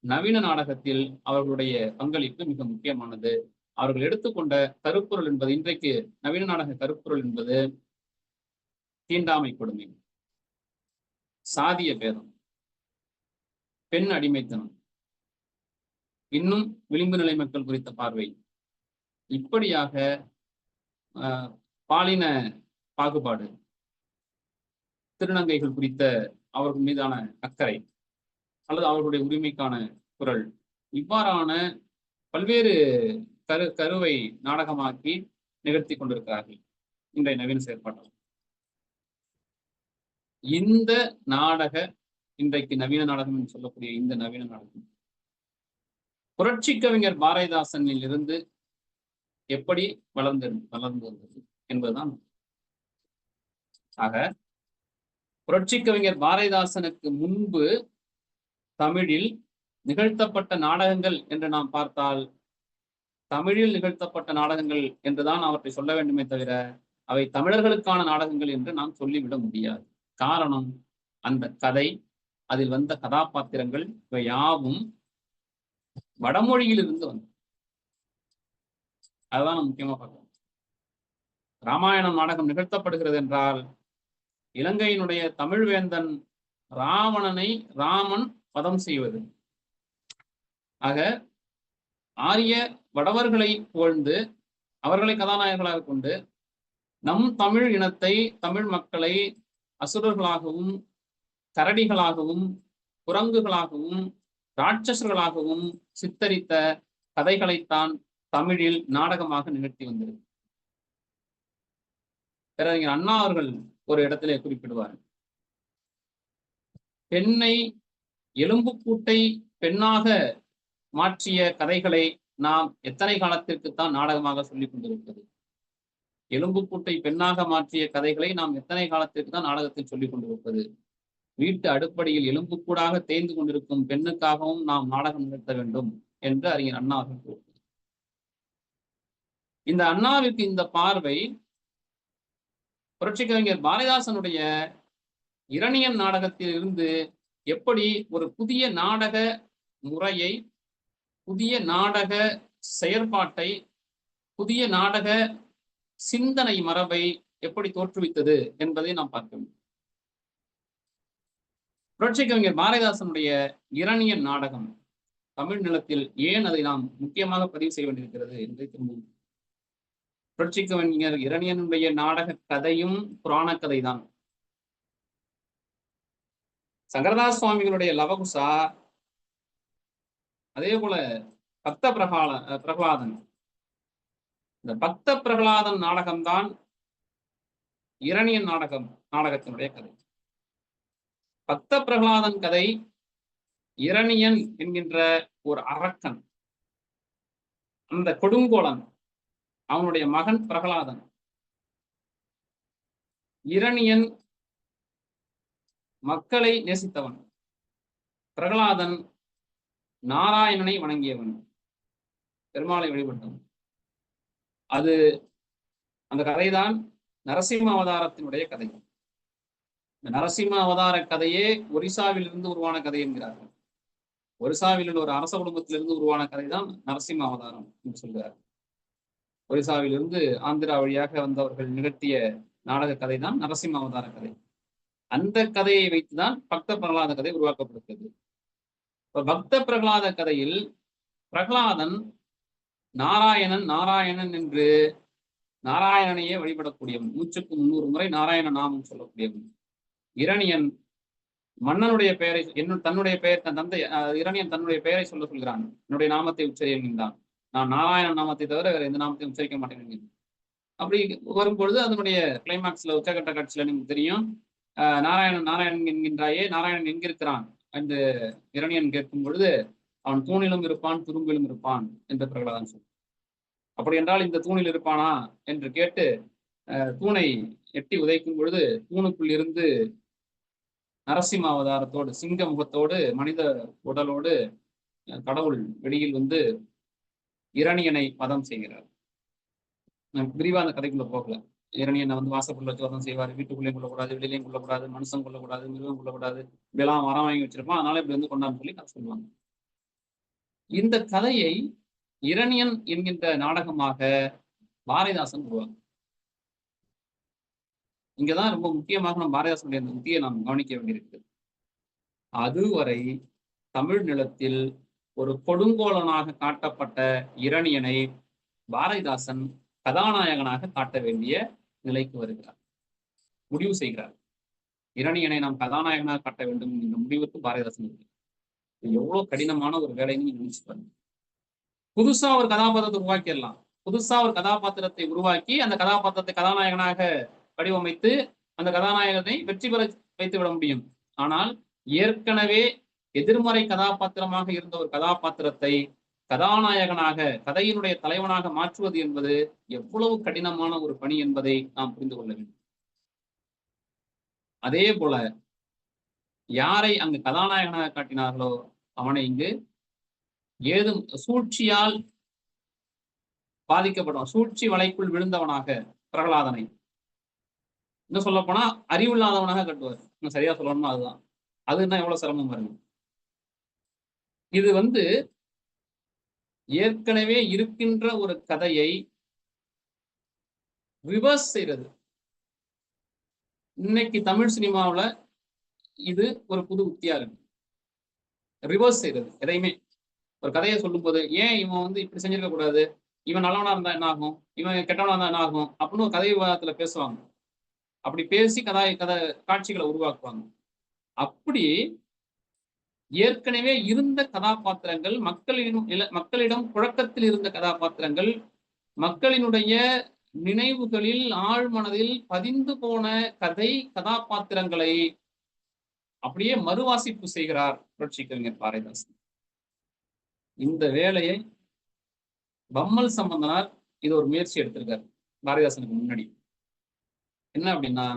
நவீன நாடகத்தில் அவர்களுடைய பங்களிப்பு மிக முக்கியமானது. அவர்கள் எடுத்துக்கொண்ட கருப்பொருள் என்பது, இன்றைக்கு நவீன நாடக கருப்பொருள் என்பது தீண்டாமை கொடுமை, சாதிய பேதம், பெண் அடிமைத்தனம், இன்னும் விளிம்பு நிலை மக்கள் குறித்த பார்வை, இப்படியாக பாலின பாகுபாடு, திருநங்கைகள் குறித்த அவர்கள் மீதான அக்கறை அல்லது அவர்களுடைய உரிமைக்கான குரல், இவ்வாறான பல்வேறு கருவை நாடகமாக்கி நிகழ்த்தி கொண்டிருக்கிறார்கள் இன்றைய நவீன செயற்பாட்டாளர். இந்த நாடக, இன்றைக்கு நவீன நாடகம் என்று சொல்லக்கூடிய இந்த நவீன நாடகம் புரட்சி கவிஞர் பாரதிதாசனில் இருந்து எப்படி வளர்ந்து வந்தது என்பதுதான். ஆக புரட்சி கவிஞர் பாரதிதாசனுக்கு முன்பு தமிழில் நிகழ்த்தப்பட்ட நாடகங்கள் என்று நாம் பார்த்தால், தமிழில் நிகழ்த்தப்பட்ட நாடகங்கள் என்றுதான் அவற்றை சொல்ல வேண்டுமே தவிர, அவை தமிழர்களுக்கான நாடகங்கள் என்று நாம் சொல்லிவிட முடியாது. காரணம், அந்த கதை, அதில் வந்த கதாபாத்திரங்கள் இவை யாவும் வடமொழியிலிருந்து வந்து, அதுதான் நம்ம முக்கியமா பார்க்கணும். ராமாயணம் நாடகம் நிகழ்த்தப்படுகிறது என்றால் இலங்கையினுடைய தமிழ்வேந்தன் ராவணனை ராமன் வதம் செய்வது. ஆக ஆரிய வடவர்களை புகழ்ந்து அவர்களை கதாநாயகர்களாக கொண்டு நம் தமிழ் இனத்தை, தமிழ் மக்களை அசுரர்களாகவும், கரடிகளாகவும், குரங்குகளாகவும், ராட்சசர்களாகவும் சித்தரித்த கதைகளைத்தான் தமிழில் நாடகமாக நிகழ்த்தி வந்தது. பேரறிஞர் அண்ணா அவர்கள் ஒரு இடத்திலே குறிப்பிடுவார், பெண்ணை, எலும்புக்கூட்டை பெண்ணாக மாற்றிய கதைகளை நாம் எத்தனை காலத்திற்குத்தான் நாடகமாக சொல்லிக் கொண்டிருப்பது? எலும்புக்கூட்டை பெண்ணாக மாற்றிய கதைகளை நாம் எத்தனை காலத்திற்கு தான் நாடகத்தில் சொல்லிக் கொண்டிருப்பது? வீட்டு அடுப்படியில் எலும்புக்கூடாக தேய்ந்து கொண்டிருக்கும் பெண்ணுக்காகவும் நாம் நாடகம் நிகழ்த்த வேண்டும் என்று அறிஞர் அண்ணா அவர்கள் கூறுகிறார். இந்த அண்ணாவிற்கு இந்த பார்வை புரட்சி கவிஞர் பாரதிதாசனுடைய இரணியன் நாடகத்தில் இருந்து எப்படி ஒரு புதிய நாடக முறையை, புதிய நாடக செயற்பாட்டை, புதிய நாடக சிந்தனை மரபை எப்படி தோற்றுவித்தது என்பதை நாம் பார்க்க வேண்டும். புரட்சி கவிஞர் பாரதிதாசனுடைய இரணியன் நாடகம் தமிழ் நிலத்தில் ஏன் அதை நாம் முக்கியமாக பதிவு செய்ய வேண்டியிருக்கிறது என்பதை திரும்பவும். புரட்சி கவிஞர் இரணியனுடைய நாடக கதையும் புராண கதை தான். சங்கரதாஸ் சுவாமிகளுடைய லவகுசா, அதே போல பக்த பிரகலாதன், இந்த பக்த பிரகலாதன் நாடகம்தான் இரணியன் நாடகத்தினுடைய கதை. பக்த பிரகலாதன் கதை இரணியன் என்கின்ற ஒரு அரக்கன், அந்த கொடுங்கோலன், அவனுடைய மகன் பிரகலாதன். இரணியன் மக்களை நேசித்தவன், பிரகலாதன் நாராயணனை வணங்கியவன், பெருமாளை வழிபட்டவன். அது அந்த கதைதான் நரசிம்ம அவதாரத்தினுடைய கதை. இந்த நரசிம்ம அவதார கதையே ஒரிசாவிலிருந்து உருவான கதை என்கிறார்கள். ஒரிசாவில் உள்ள ஒரு அரச குடும்பத்திலிருந்து உருவான கதை தான் நரசிம்ம அவதாரம் என்று சொல்கிறார். ஒரிசாவிலிருந்து ஆந்திரா வழியாக வந்தவர்கள் நிகழ்த்திய நாடக கதை தான் நரசிம்ம அவதார கதை. அந்த கதையை வைத்துதான் பக்த பிரகலாத கதை உருவாக்கப்படுகிறது. இப்ப பக்த பிரகலாத கதையில் பிரகலாதன் நாராயணன் என்று நாராயணனையே வழிபடக்கூடியவன், 100க்கு 300 முறை நாராயண நாமம் சொல்லக்கூடியவன். இரணியன் மன்னனுடைய பெயரை, தன்னுடைய பெயர், தன் தந்தை இரணியன் தன்னுடைய பெயரை சொல்கிறான், என்னுடைய நாமத்தை உச்சரி என்கின்றான். நான் நாராயண நாமத்தை தவிர வேற எந்த நாமத்தையும் உச்சரிக்க மாட்டேன். அப்படி வரும்பொழுது அதனுடைய கிளைமாக்ஸ்ல உச்சகட்ட காட்சியில நமக்கு தெரியும், நாராயணன் என்கின்றாயே, நாராயணன் எங்கிருக்கிறான் என்று இரணியன் கேட்கும் பொழுது, அவன் தூணிலும் இருப்பான், துரும்பிலும் இருப்பான் என்று பிரகலாதன் சொல். அப்படி என்றால் இந்த தூணில் இருப்பானா என்று கேட்டு தூணை எட்டி உதைக்கும் பொழுது தூணுக்குள் இருந்து நரசிம்ம அவதாரத்தோடு, சிங்க முகத்தோடு, மனித உடலோடு கடவுள் வெளியில் வந்து இரணியனை வதம் செய்கிறார். விரிவா அந்த கதைக்குள்ள போகல. இரணியனை வந்து வாசப்புள்ள வச்சு வதம் செய்வார். வீட்டுக்குள்ளேயும் கொள்ளக்கூடாது, வெளியிலையும் கொள்ளக்கூடாது, மனுஷன் கொள்ளக்கூடாது, மிருகம் கொள்ளக்கூடாது, இப்படியெல்லாம் வரம் வாங்கி வச்சிருப்பான், அதனால இப்படி வந்து கொண்டான்னு சொல்லி கதை சொல்லுவாங்க. இந்த கதையை இரணியன் என்கின்ற நாடகமாக பாரதிதாசன் உருவாங்க. இங்கதான் ரொம்ப முக்கியமாக நம்ம பாரதிதாசனுடைய அந்த உத்தியை நாம் கவனிக்க வேண்டியிருக்கிறது. அதுவரை தமிழ் நிலத்தில் ஒரு கொடுங்கோலனாக காட்டப்பட்ட இரணியனை பாரதிதாசன் கதாநாயகனாக காட்ட வேண்டிய நிலைக்கு வருகிறார், முடிவு செய்கிறார். இரணியனை நாம் கதாநாயகனாக காட்ட வேண்டும் என்ற முடிவுக்கு பாரதிதாசன் இருக்கு. எவ்வளவு கடினமான ஒரு வேலைன்னு நினைச்சு பாருங்க. புதுசா ஒரு கதாபாத்திரத்தை உருவாக்கிடலாம். புதுசா ஒரு கதாபாத்திரத்தை உருவாக்கி அந்த கதாபாத்திரத்தை கதாநாயகனாக வடிவமைத்து அந்த கதாநாயகனை வெற்றி பெற வைத்து விட முடியும். ஆனால் ஏற்கனவே எதிர்மறை கதாபாத்திரமாக இருந்த ஒரு கதாபாத்திரத்தை கதாநாயகனாக, கதையினுடைய தலைவனாக மாற்றுவது என்பது எவ்வளவு கடினமான ஒரு பணி என்பதை நாம் புரிந்து கொள்ள வேண்டும். அதே போல யாரை அங்கு கதாநாயகனாக காட்டினார்களோ அவனை இங்கு ஏதும் சூழ்ச்சியால் பாதிக்கப்படும், சூழ்ச்சி வலைக்குள் விழுந்தவனாக பிரகலாதனை இன்னும் சொல்ல போனா அறிவில்லாதவனாக கட்டுவார். இன்னும் சரியா சொல்லணும்னா அதுதான். அதுன்னா எவ்வளவு சிரமம் பாருங்க. இது ஏற்கனவே இருக்கின்ற ஒரு கதையை ரிவர்ஸ் செய்யறது. இன்னைக்கு தமிழ் சினிமாவில் இது ஒரு புது உத்தியா இருக்கு. ரிவர்ஸ் செய்யறது எதையுமே. ஒரு கதையை சொல்லும் போது ஏன் இவன் இப்படி செஞ்சிருக்க கூடாது, இவன் நல்லவனா இருந்தா என்ன ஆகும், இவன் கெட்டவனா இருந்தா என்ன ஆகும் அப்படின்னு ஒரு கதை விவாதத்துல பேசுவாங்க. அப்படி பேசி கதை காட்சிகளை உருவாக்குவாங்க. அப்படி ஏற்கனவே இருந்த கதாபாத்திரங்கள், மக்களிடம் புழக்கத்தில் இருந்த கதாபாத்திரங்கள், மக்களினுடைய நினைவுகளில் ஆழ்மனதில் பதிந்து போன கதாபாத்திரங்களை அப்படியே மறுவாசிப்பு செய்கிறார் புரட்சி கவிஞர் பாரதிதாசன். இந்த வேலையை பம்மல் சம்பந்தனார் இது ஒரு முயற்சி எடுத்திருக்காரு பாரதிதாசனுக்கு முன்னாடி. என்ன அப்படின்னா,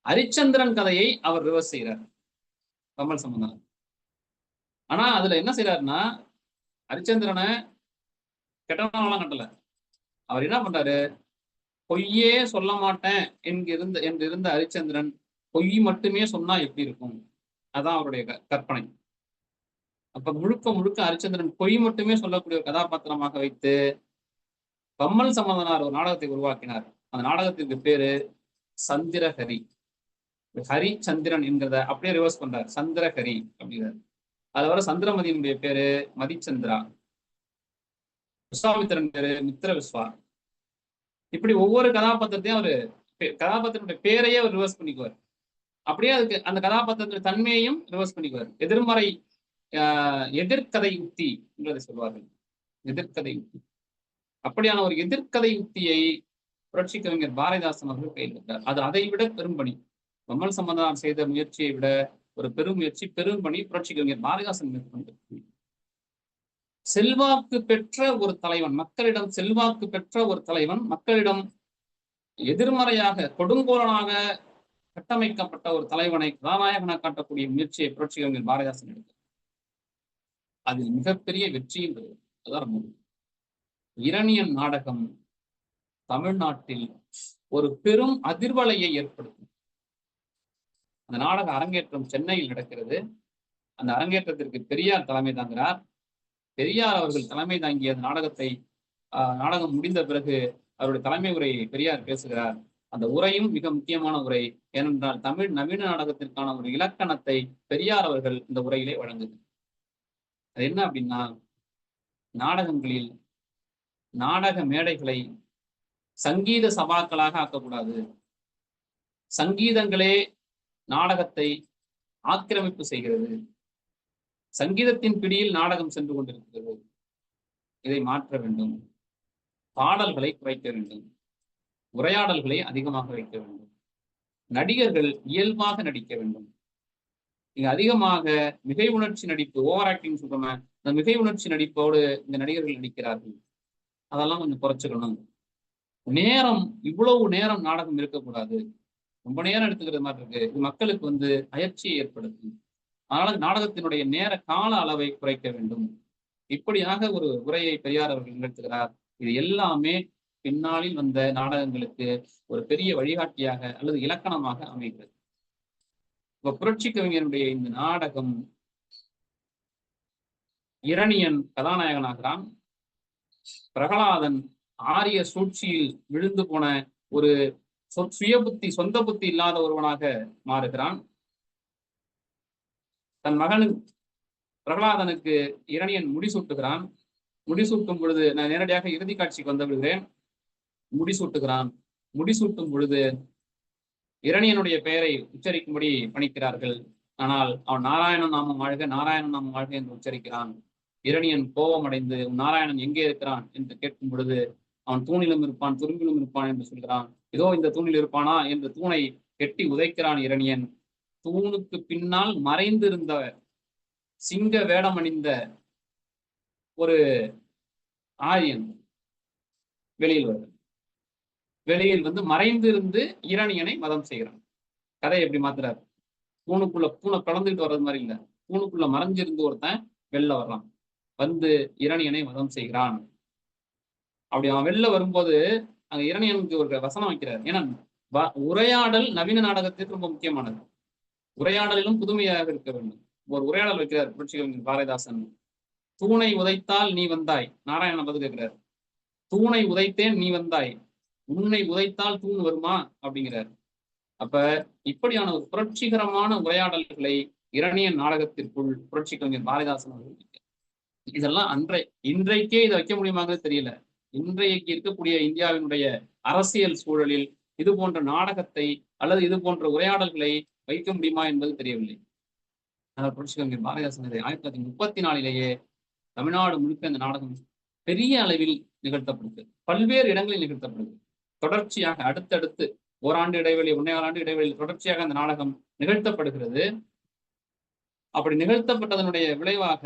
ஹரிச்சந்திரன் கதையை அவர் ரிவர்ஸ் செய்கிறார் பம்மல் சம்பந்தனார். ஆனா அதுல என்ன செய்யறாருன்னா, ஹரிச்சந்திரனை கெட்டவனாலாம் கட்டல. அவர் என்ன பண்றாரு, பொய்யே சொல்ல மாட்டேன் என்றிருந்த ஹரிச்சந்திரன் பொய் மட்டுமே சொன்னா எப்படி இருக்கும், அதான் அவருடைய கற்பனை. அப்ப முழுக்க ஹரிச்சந்திரன் பொய் மட்டுமே சொல்லக்கூடிய கதாபாத்திரமாக வைத்து பம்மல் சம்பந்தனார் ஒரு நாடகத்தை உருவாக்கினார். அந்த நாடகத்திற்கு பேரு சந்திரஹரி. ஹரிச்சந்திரன் என்கிறத அப்படியே ரிவர்ஸ் பண்றார், சந்திரஹரி அப்படிங்கிறார். அது வர சந்திரமதியினுடைய பேரு மதிச்சந்திரா, விஸ்வாமித்திரன் பேரு மித்திர விஸ்வா. இப்படி ஒவ்வொரு கதாபாத்திரத்தையும் அவரு கதாபாத்திரனுடைய பேரையே அவர் ரிவர்ஸ் பண்ணிக்குவார். அப்படியே அதுக்கு அந்த கதாபாத்திரத்தின் தன்மையையும் ரிவர்ஸ் பண்ணிக்குவார். எதிர்மறை எதிர்கதை உத்தி என்றதை சொல்வார்கள். எதிர்கதை உத்தி. அப்படியான ஒரு எதிர்கதை உத்தியை புரட்சி கவிஞர் பாரதிதாசன் அவர்கள் கையில். அது அதை விட பெரும்பணி. பம்மல் சம்பந்தனார் செய்த முயற்சியை விட ஒரு பெரும் முயற்சி, பெரும்பணி புரட்சி கவிஞர் பாரதிதாசன் மேற்கொண்டு. செல்வாக்கு பெற்ற ஒரு தலைவன், மக்களிடம் செல்வாக்கு பெற்ற ஒரு தலைவன், மக்களிடம் எதிர்மறையாக கொடுங்கோலனாக கட்டமைக்கப்பட்ட ஒரு தலைவனை கதாநாயகனாக காட்டக்கூடிய முயற்சியை புரட்சி கவிஞர் பாரதிதாசன் எடுத்தார். அதில் மிகப்பெரிய வெற்றியும் அதான் இரணியன் நாடகம் தமிழ்நாட்டில் ஒரு பெரும் அதிர்வலையை ஏற்படுத்தும். அந்த நாடக அரங்கேற்றம் சென்னையில் நடக்கிறது. அந்த அரங்கேற்றத்திற்கு பெரியார் தலைமை தாங்கிறார். பெரியார் அவர்கள் தலைமை தாங்கிய அந்த நாடகம் முடிந்த பிறகு அவருடைய தலைமை உரையை பெரியார் பேசுகிறார். அந்த உரையும் மிக முக்கியமான உரை. ஏனென்றால் தமிழ் நவீன நாடகத்திற்கான ஒரு இலக்கணத்தை பெரியார் அவர்கள் இந்த உரையிலே வழங்குகிறார். அது என்ன அப்படின்னா, நாடகங்களில் நாடக மேடைகளை சங்கீத சபாக்களாக ஆக்கக்கூடாது. சங்கீதங்களே நாடகத்தை ஆக்கிரமிப்பு செய்கிறது. சங்கீதத்தின் பிடியில் நாடகம் சென்று கொண்டிருக்கிறது. இதை மாற்ற வேண்டும். பாடல்களை குறைக்க வேண்டும். உரையாடல்களை அதிகமாக வைக்க வேண்டும். நடிகர்கள் இயல்பாக நடிக்க வேண்டும். இங்க அதிகமாக மிகை உணர்ச்சி நடிப்பு, ஓவர் ஆக்டிங் சொல்றோம், இந்த மிகை உணர்ச்சி நடிப்போடு இந்த நடிகர்கள் நடிக்கிறார்கள். அதெல்லாம் கொஞ்சம் குறைச்சிக்கணும். இவ்வளவு நேரம் நாடகம் இருக்கக்கூடாது. ரொம்ப நேரம் எடுத்துக்கிறது மாதிரி இருக்கு. இது மக்களுக்கு அயற்சியை ஏற்படுத்தும். அதனால நாடகத்தினுடைய நேர கால அளவை குறைக்க வேண்டும். இப்படியாக ஒரு உரையை பெரியார் அவர்கள் நிகழ்த்துகிறார். இது எல்லாமே பின்னாளில் வந்த நாடகங்களுக்கு ஒரு பெரிய வழிகாட்டியாக அல்லது இலக்கணமாக அமைகிறது. இப்ப புரட்சி கவிஞருடைய இந்த நாடகம், இரணியன் கதாநாயகனாகிறான். பிரகலாதன் ஆரிய சூழ்ச்சியில் விழுந்து போன ஒரு சொந்த புத்தி இல்லாத ஒருவனாக மாறுகிறான். தன் மகன் பிரகலாதனுக்கு இரணியன் முடிசூட்டுகிறான். முடிசூட்டும் பொழுது, நான் நேரடியாக இறுதி காட்சிக்கு வந்து விடுகிறேன். முடிசூட்டுகிறான். முடிசூட்டும் பொழுது இரணியனுடைய பெயரை உச்சரிக்கும்படி பணிக்கிறார்கள். ஆனால் அவன் நாராயணன் நாமம் வாழ்க, நாராயணன் நாமம் வாழ்க என்று உச்சரிக்கிறான். இரணியன் கோபம் அடைந்து நாராயணன் எங்கே இருக்கிறான் என்று கேட்கும் பொழுது, அவன் தூணிலும் இருப்பான், துரும்பிலும் இருப்பான் என்று சொல்கிறான். இதோ இந்த தூணில் இருப்பானா என்று தூணை கெட்டி உதைக்கிறான் இரணியன். தூணுக்கு பின்னால் மறைந்திருந்த சிங்க வேடம் அணிந்த ஒரு ஆரியன் வெளியில் வருது. வெளியில் மறைந்து இருந்து இரணியனை வதம் செய்கிறான். கதையை எப்படி மாத்துறாரு, தூணை பிளந்துட்டு வர்றது மாதிரி இல்லை, தூணுக்குள்ள மறைஞ்சிருந்து ஒருத்தன் வெளில வர்றான், இரணியனை வதம் செய்கிறான். அப்படி அவன் வெளில வரும்போது அங்க இரணியனுக்கு ஒரு வசனம் வைக்கிறார். ஏன்னா உரையாடல் நவீன நாடகத்திற்கு ரொம்ப முக்கியமானது. உரையாடலிலும் புதுமையாக இருக்க வேண்டும். ஒரு உரையாடல் வைக்கிறார் புரட்சிகவிஞர் பாரதிதாசன். தூணை உதைத்தால் நீ வந்தாய். நாராயணன் பதில் கேட்கிறார். தூணை உதைத்தேன் நீ வந்தாய், உன்னை உதைத்தால் தூண் வருமா அப்படிங்கிறார். அப்ப இப்படியான ஒரு புரட்சிகரமான உரையாடல்களை இரணியன் நாடகத்திற்குள் புரட்சி கவிஞர் பாரதிதாசன் அவர்கள் இதெல்லாம் இன்றைக்கே இதை வைக்க முடியுமாங்கிறது தெரியல. இன்றைக்கு இருக்கக்கூடிய இந்தியாவினுடைய அரசியல் சூழலில் இது போன்ற நாடகத்தை அல்லது இது போன்ற உரையாடல்களை வைக்க முடியுமா என்பது தெரியவில்லை. ஆனால் புரட்சி கவிஞர் பாரதிதாசன் 1934 தமிழ்நாடு முழுக்க இந்த நாடகம் பெரிய அளவில் நிகழ்த்தப்படுது. பல்வேறு இடங்களில் நிகழ்த்தப்படுது. தொடர்ச்சியாக அடுத்தடுத்து ஓராண்டு இடைவெளி, 1.25 ஆண்டு இடைவெளியில் தொடர்ச்சியாக அந்த நாடகம் நிகழ்த்தப்படுகிறது. அப்படி நிகழ்த்தப்பட்டதனுடைய விளைவாக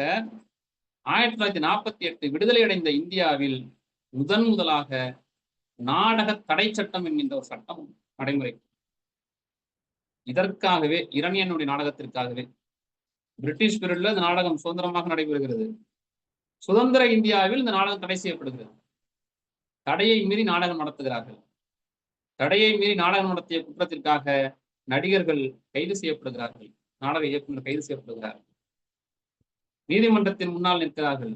1948 விடுதலை அடைந்த இந்தியாவில் முதலாக நாடக தடை சட்டம் என்கின்ற ஒரு சட்டம் நடைமுறை. இதற்காகவே இரணியனுடைய நாடகத்திற்காகவே பிரிட்டிஷ் பீரியட்ல இந்த நாடகம் சுதந்திரமாக நடைபெறுகிறது. சுதந்திர இந்தியாவில் இந்த நாடகம் தடை செய்யப்படுகிறது. தடையை மீறி நாடகம் நடத்துகிறார்கள். தடையை மீறி நாடகம் நடத்திய குற்றத்திற்காக நடிகர்கள் கைது செய்யப்படுகிறார்கள். நாடக இயக்குநர் கைது செய்யப்படுகிறார்கள். நீதிமன்றத்தின் முன்னால் நிற்கிறார்கள்.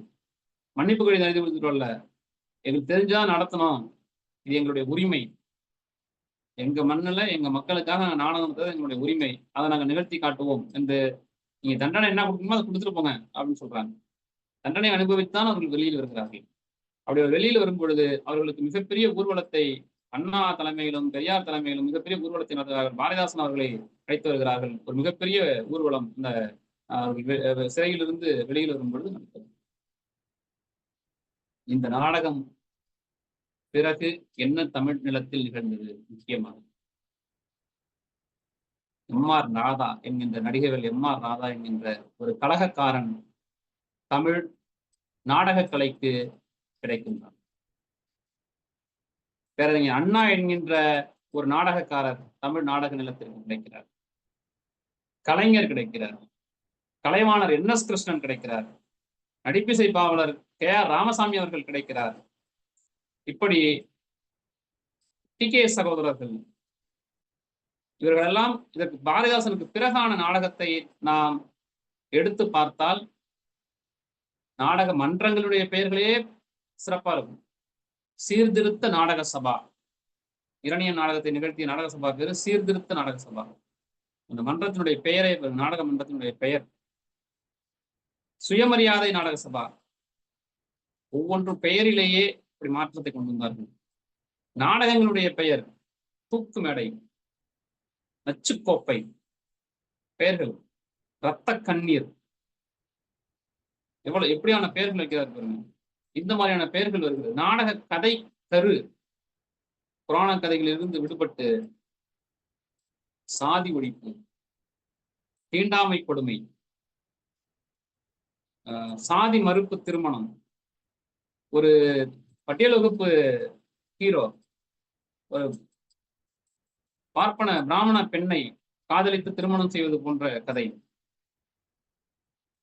மன்னிப்பு கடிதம் எழுதி கொடுத்துட்டோம்ல, எங்களுக்கு தெரிஞ்சா நடத்தணும், இது எங்களுடைய உரிமை, எங்க மண்ணில் எங்க மக்களுக்காக நாடகம் எங்களுடைய உரிமை, அதை நாங்கள் நிகழ்த்தி காட்டுவோம் என்று நீங்க தண்டனை என்ன கொடுக்கணுமோ அதை கொடுத்துட்டு போங்க அப்படின்னு சொல்றாங்க. தண்டனை அனுபவித்தான் அவர்கள் வெளியில் வருகிறார்கள். அப்படி வெளியில் வரும் பொழுது அவர்களுக்கு மிகப்பெரிய ஊர்வலத்தை அண்ணா தலைமையிலும் பெரியார் தலைமையிலும் மிகப்பெரிய ஊர்வலத்தை நடத்துகிறார்கள். பாரதிதாசன் அவர்களை அழைத்து வருகிறார்கள். ஒரு மிகப்பெரிய ஊர்வலம் இந்த சிறையிலிருந்து வெளியில் வரும் பொழுது நடத்தது. இந்த நாடகம் பிறகு என்ன தமிழ் நிலத்தில் நிகழ்ந்தது? முக்கியமாக எம்.ஆர். ராதா என்கின்ற நடிகர்கள், எம்.ஆர். ராதா என்கின்ற ஒரு கழகக்காரன் தமிழ் நாடக கலைக்கு கிடைக்கின்றார். பேரறிஞர் அண்ணா என்கின்ற ஒரு நாடகக்காரர் தமிழ் நாடக நிலத்திற்கு கிடைக்கிறார். கலைஞர் கிடைக்கிறார். கலைவாணர் என்.எஸ். கிருஷ்ணன் கிடைக்கிறார். நடிப்பிசை பாவலர் கே.ஆர். ராமசாமி அவர்கள் கிடைக்கிறார். இப்படி டி.கே. சகோதரர்கள், இவர்களெல்லாம் இதற்கு பாரதிதாசனுக்கு பிறகான நாடகத்தை நாம் எடுத்து பார்த்தால் நாடக மன்றங்களுடைய பெயர்களே சிறப்பா இருக்கும். சீர்திருத்த நாடக சபா, இரணியன் நாடகத்தை நிகழ்த்திய நாடக சபா பேரு சீர்திருத்த நாடக சபா. அந்த மன்றத்தினுடைய பெயரே, நாடக மன்றத்தினுடைய பெயர் சுயமரியாதை நாடக சபா. ஒவ்வொன்றும் பெயரிலேயே இப்படி மாற்றத்தை கொண்டு வந்தார்கள். நாடகங்களுடைய பெயர் தூக்கு மேடை, நச்சுக்கோப்பை, பெயர்கள் இரத்த கண்ணீர், எப்படியான பெயர்கள் வைக்கிறார் பாருங்க. இந்த மாதிரியான பெயர்கள் வருகிறது. நாடக கதை கரு புராண கதைகளிலிருந்து விடுபட்டு சாதி ஒழிப்பு, தீண்டாமை கொடுமை, சாதி மறுப்பு திருமணம், ஒரு பட்டியல் வகுப்பு ஹீரோ ஒரு பார்ப்பன பிராமண பெண்ணை காதலித்து திருமணம் செய்வது போன்ற கதை,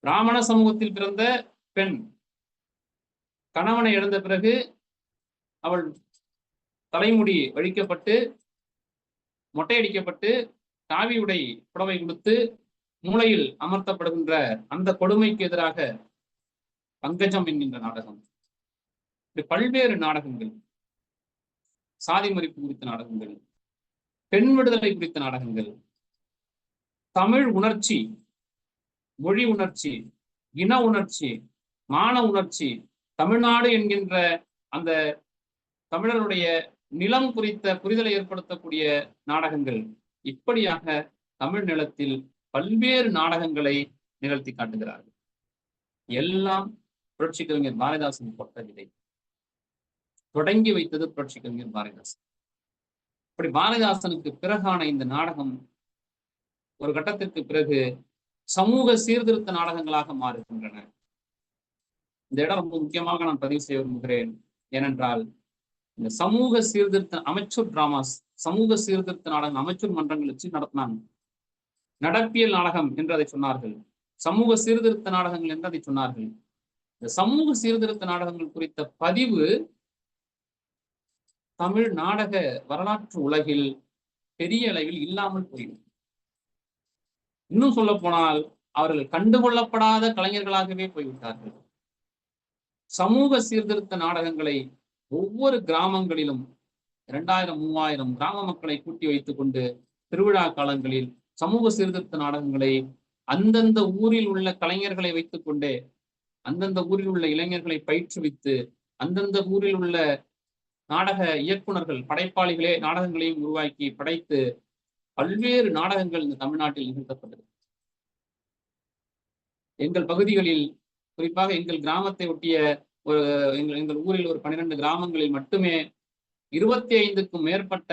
பிராமண சமூகத்தில் பிறந்த பெண் கணவனை இழந்த பிறகு அவள் தலைமுடி வழிக்கப்பட்டு மொட்டையடிக்கப்பட்டு காவி உடை புடவை கொடுத்து மூளையில் அமர்த்தப்படுகின்ற அந்த கொடுமைக்கு எதிராக பங்கஜம் என்கின்ற நாடகம். பல்வேறு நாடகங்கள், சாதி மறுப்பு குறித்த நாடகங்கள், பெண் விடுதலை குறித்த நாடகங்கள், தமிழ் உணர்ச்சி, மொழி உணர்ச்சி, இன உணர்ச்சி, மான உணர்ச்சி, தமிழ்நாடு என்கின்ற அந்த தமிழருடைய நிலம் குறித்த புரிதலை ஏற்படுத்தக்கூடிய நாடகங்கள், இப்படியாக தமிழ் நிலத்தில் பல்வேறு நாடகங்களை நிகழ்த்தி காட்டுகிறார்கள். எல்லாம் புரட்சி கவிஞர் பாரதிதாசன் போட்ட விதை. தொடங்கி வைத்தது புரட்சி கவிஞர் பாரதிதாசன். அப்படி பாரதிதாசனுக்கு பிறகான இந்த நாடகம் ஒரு கட்டத்திற்கு பிறகு சமூக சீர்திருத்த நாடகங்களாக மாறுகின்றன. இந்த இடம் ரொம்ப முக்கியமாக நான் பதிவு செய்ய விரும்புகிறேன். ஏனென்றால் இந்த சமூக சீர்திருத்த அமைச்சூர் டிராமாஸ், சமூக சீர்திருத்த நாடகம் அமைச்சூர் மன்றங்கள் வச்சு நடத்தினாங்க. நடப்பியல் நாடகம் என்று அதை சொன்னார்கள், சமூக சீர்திருத்த நாடகங்கள் என்று அதை சொன்னார்கள். இந்த சமூக சீர்திருத்த நாடகங்கள் குறித்த பதிவு தமிழ் நாடக வரலாற்று உலகில் பெரிய அளவில் இல்லாமல் போயிடும். இன்னும் சொல்ல போனால் அவர்கள் கண்டுகொள்ளப்படாத கலைஞர்களாகவே போய்விட்டார்கள். சமூக சீர்திருத்த நாடகங்களை ஒவ்வொரு கிராமங்களிலும் 2000 3000 கிராம மக்களை கூட்டி வைத்துக் கொண்டு திருவிழா காலங்களில் சமூக சீர்திருத்த நாடகங்களை அந்தந்த ஊரில் உள்ள கலைஞர்களை வைத்துக் கொண்டே, அந்தந்த ஊரில் உள்ள இளைஞர்களை பயிற்றுவித்து, அந்தந்த ஊரில் உள்ள நாடக இயக்குனர்கள் படைப்பாளிகளே நாடகங்களையும் உருவாக்கி படைத்து பல்வேறு நாடகங்கள் இந்த தமிழ்நாட்டில் நிகழ்த்தப்பட்டது. எங்கள் பகுதிகளில், குறிப்பாக எங்கள் கிராமத்தை ஒட்டிய ஒரு எங்கள் ஊரில் ஒரு 12 கிராமங்களில் மட்டுமே 25க்கும் மேற்பட்ட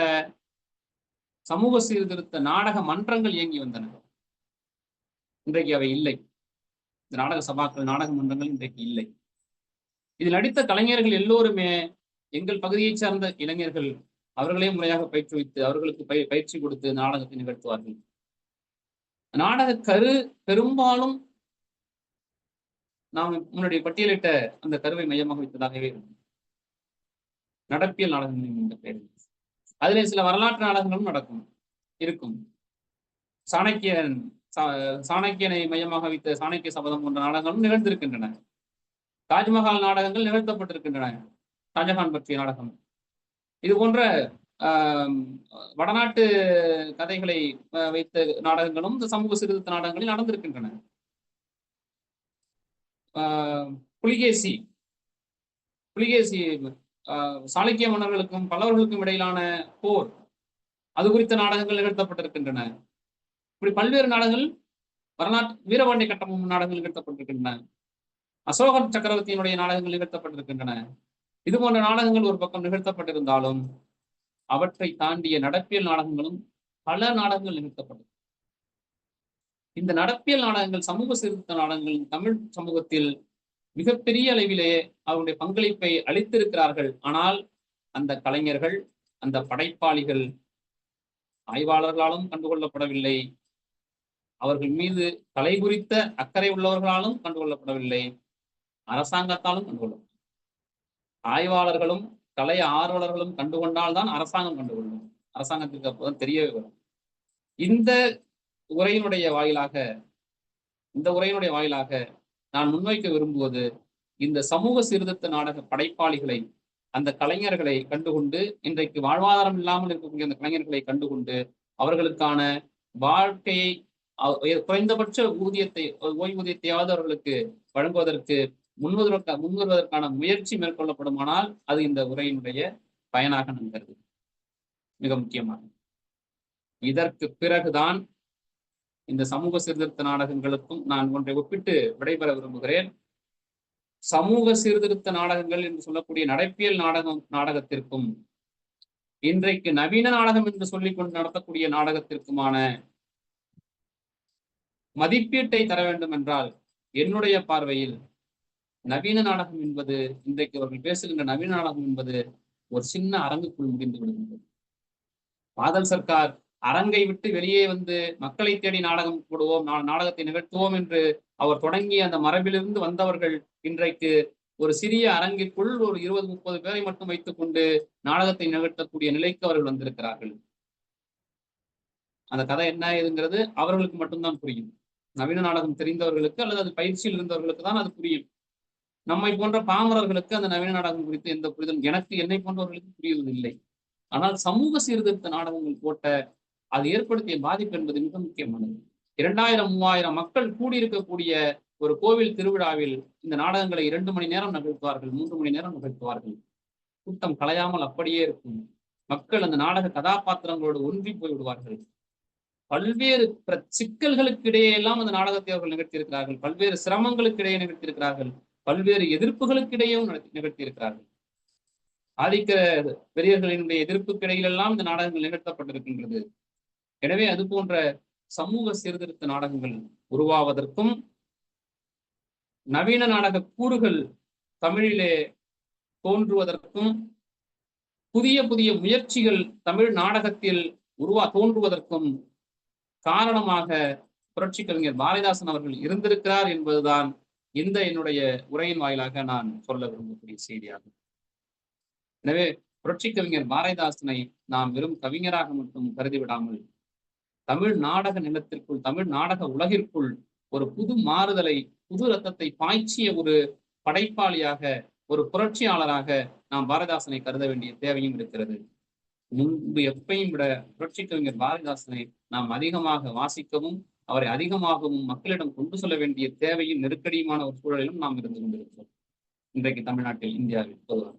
சமூக சீர்திருத்த நாடக மன்றங்கள் இயங்கி வந்தன. இன்றைக்கு அவை இல்லை. இந்த நாடக சபாக்கள், நாடக மன்றங்கள் இன்றைக்கு இல்லை. இதில் நடித்த கலைஞர்கள் எல்லோருமே எங்கள் பகுதியைச் சார்ந்த இளைஞர்கள். அவர்களே முறையாக பயிற்றுவித்து அவர்களுக்கு பயிற்சி கொடுத்து நாடகத்தை நிகழ்த்துவார்கள். நாடக கரு பெரும்பாலும் நாம் முன்னாடி பட்டியலிட்ட அந்த கருவை மையமாக வைத்ததாகவே நடப்பியல் நாடகங்கள் என்ற பெயரில். அதிலே சில வரலாற்று நாடகங்களும் இருக்கும். சாணக்கியனை மையமாக வைத்த சாணக்கிய சபதம் போன்ற நாடகங்களும் நிகழ்ந்திருக்கின்றன. தாஜ்மஹால் நாடகங்கள் நிகழ்த்தப்பட்டிருக்கின்றன. ஷாஜஹான் பற்றிய நாடகம். இது போன்ற வடநாட்டு கதைகளை வைத்த நாடகங்களும் இந்த சமூக சீர்திருத்த நாடகங்களில் நடந்திருக்கின்றன. புலிகேசி சாளுக்கிய மன்னர்களுக்கும் பல்லவர்களுக்கும் இடையிலான போர், அது குறித்த நாடகங்கள் நிகழ்த்தப்பட்டிருக்கின்றன. இப்படி பல்வேறு நாடகங்கள், வரலாற்று வீரபாண்டிய கட்டபொம்மன் நாடகங்கள் நிகழ்த்தப்பட்டிருக்கின்றன. அசோகர் சக்கரவர்த்தியினுடைய நாடகங்கள் நிகழ்த்தப்பட்டிருக்கின்றன. இது போன்ற நாடகங்கள் ஒரு பக்கம் நிகழ்த்தப்பட்டிருந்தாலும் அவற்றை தாண்டிய நடப்பியல் நாடகங்களும் பல நாடகங்கள் நிகழ்த்தப்பட்டது. இந்த நடப்பியல் நாடகங்கள், சமூக சீர்திருத்த நாடகங்கள் தமிழ் சமூகத்தில் மிகப்பெரிய அளவிலே அவருடைய பங்களிப்பை அளித்திருக்கிறார்கள். ஆனால் அந்த கலைஞர்கள், அந்த படைப்பாளிகள் ஆய்வாளர்களாலும் கண்டுகொள்ளப்படவில்லை. அவர்கள் மீது கலை குறித்த அக்கறை உள்ளவர்களாலும் கண்டுகொள்ளப்படவில்லை. அரசாங்கத்தாலும் கண்டுகொள்ளப்படும். ஆய்வாளர்களும் கலை ஆர்வலர்களும் கண்டுகொண்டால்தான் அரசாங்கம் கண்டுகொள்ளும். அரசாங்கத்திற்கு அப்போதான் தெரியவே வரும். இந்த உரையினுடைய வாயிலாக நான் முன்வைக்க விரும்புவது, இந்த சமூக சீர்திருத்த நாடக படைப்பாளிகளை, அந்த கலைஞர்களை கண்டுகொண்டு, இன்றைக்கு வாழ்வாதாரம் இல்லாமல் இருக்கக்கூடிய அந்த கலைஞர்களை கண்டுகொண்டு அவர்களுக்கான வாழ்க்கையை, குறைந்தபட்ச ஓய்வூதியத்தையாவது அவர்களுக்கு வழங்குவதற்கு முன்வருவதற்கான முயற்சி மேற்கொள்ளப்படுமானால் அது இந்த உரையினுடைய பயனாக நான் கருது. மிக முக்கியமாக இதற்கு பிறகுதான் இந்த சமூக சீர்திருத்த நாடகங்களுக்கும் நான் ஒன்றை ஒப்பிட்டு விடைபெற விரும்புகிறேன். சமூக சீர்திருத்த நாடகங்கள் என்று சொல்லக்கூடிய நடப்பியல் நாடகத்திற்கும் இன்றைக்கு நவீன நாடகம் என்று சொல்லிக்கொண்டு நடத்தக்கூடிய நாடகத்திற்குமான மதிப்பீட்டை தர வேண்டும் என்றால், என்னுடைய பார்வையில் நவீன நாடகம் என்பது, இன்றைக்கு அவர்கள் பேசுகின்ற நவீன நாடகம் என்பது ஒரு சின்ன அரங்குக்குள் முடிந்து விடுகின்றது. பாதல் சர்க்கார் அரங்கை விட்டு வெளியே வந்து மக்களை தேடி நாடகம் போடுவோம், நாடகத்தை நிகழ்த்துவோம் என்று அவர் தொடங்கிய அந்த மரபிலிருந்து வந்தவர்கள் இன்றைக்கு ஒரு சிறிய அரங்கிற்குள் ஒரு 20-30 பேரை மட்டும் வைத்துக் கொண்டு நாடகத்தை நிகழ்த்தக்கூடிய நிலைக்கு அவர்கள் வந்திருக்கிறார்கள். அந்த கதை என்ன ஏதுங்கிறது அவர்களுக்கு மட்டும்தான் புரியும். நவீன நாடகம் தெரிந்தவர்களுக்கு அல்லது அது பயிற்சியில் இருந்தவர்களுக்கு தான் அது புரியும். நம்மை போன்ற பாமரர்களுக்கு அந்த நவீன நாடகம் குறித்து எந்த புரிதலும், என்னை போன்றவர்களுக்கு புரிவதில்லை. ஆனால் சமூக சீர்திருத்த நாடகங்கள் போட்ட அது ஏற்படுத்திய பாதிப்பு என்பது மிக முக்கியமானது. 2000-3000 மக்கள் கூடியிருக்கக்கூடிய ஒரு கோவில் திருவிழாவில் இந்த நாடகங்களை 2 மணி நேரம் நிகழ்த்துவார்கள், 3 மணி நேரம் நிகழ்த்துவார்கள். கூட்டம் கலையாமல் அப்படியே இருக்கும். மக்கள் அந்த நாடக கதாபாத்திரங்களோடு ஒன்றி போய்விடுவார்கள். பல்வேறு சிக்கல்களுக்கு இடையே எல்லாம் அந்த நாடகத்தை அவர்கள் நிகழ்த்தியிருக்கிறார்கள். பல்வேறு சிரமங்களுக்கு இடையே நிகழ்த்தியிருக்கிறார்கள். பல்வேறு எதிர்ப்புகளுக்கு இடையும் நிகழ்த்தியிருக்கிறார்கள். ஆதிக்க பெரியர்களினுடைய எதிர்ப்புக்கு இடையிலெல்லாம் இந்த நாடகங்கள் நிகழ்த்தப்பட்டிருக்கின்றது. எனவே அது போன்ற சமூக சீர்திருத்த நாடகங்கள் உருவாவதற்கும், நவீன நாடக கூறுகள் தமிழிலே தோன்றுவதற்கும், புதிய புதிய முயற்சிகள் தமிழ் நாடகத்தில் தோன்றுவதற்கும் காரணமாக புரட்சி கவிஞர் பாரதிதாசன் அவர்கள் இருந்திருக்கிறார் என்பதுதான் இந்த என்னுடைய உரையின் வாயிலாக நான் சொல்ல விரும்பக்கூடிய செய்தியாகும். எனவே புரட்சி கவிஞர் பாரதிதாசனை நாம் வெறும் கவிஞராக மட்டும் கருதி விடாமல் தமிழ் நாடக நிலத்திற்குள், தமிழ் நாடக உலகிற்குள் ஒரு புது மாறுதலை, புது ரத்தத்தை பாய்ச்சிய ஒரு படைப்பாளியாக, ஒரு புரட்சியாளராக நாம் பாரதிதாசனை கருத வேண்டிய தேவையும் இருக்கிறது. முன்பு எப்பையும் விட புரட்சி கவிஞர் பாரதிதாசனை நாம் அதிகமாக வாசிக்கவும், அவரை அதிகமாகவும் மக்களிடம் கொண்டு செல்ல வேண்டிய தேவையும் நெருக்கடியுமான ஒரு சூழலிலும் நாம் இருந்து கொண்டிருக்கிறோம் இன்றைக்கு தமிழ்நாட்டில், இந்தியாவில் பொதுவாக.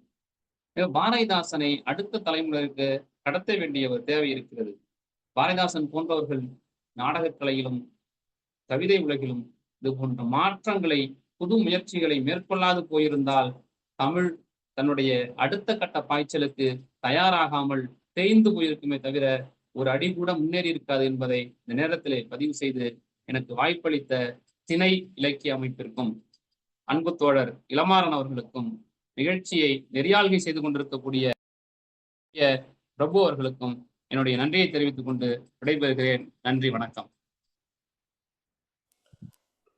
பாரதிதாசனை அடுத்த தலைமுறைக்கு கடத்த வேண்டிய ஒரு தேவை இருக்கிறது. பாரதிதாசன் போன்றவர்கள் நாடகக்கலையிலும் கவிதை உலகிலும் இது போன்ற மாற்றங்களை, புது முயற்சிகளை மேற்கொள்ளாது போயிருந்தால் தமிழ் தன்னுடைய அடுத்த கட்ட பாய்ச்சலுக்கு தயாராகாமல் தேய்ந்து போயிருக்குமே தவிர ஒரு அடி கூட முன்னேறி இருக்காது என்பதை இந்த நேரத்திலே பதிவு செய்து எனக்கு வாய்ப்பளித்த திணை இலக்கிய அமைப்பிற்கும் அன்பு தோழர் இளமாறன் அவர்களுக்கும் நிகழ்ச்சியை நெறியாள்கை செய்து கொண்டிருக்கக்கூடிய பிரபு அவர்களுக்கும் என்னுடைய நன்றியை தெரிவித்துக் கொண்டு விடைபெறுகிறேன். நன்றி, வணக்கம்.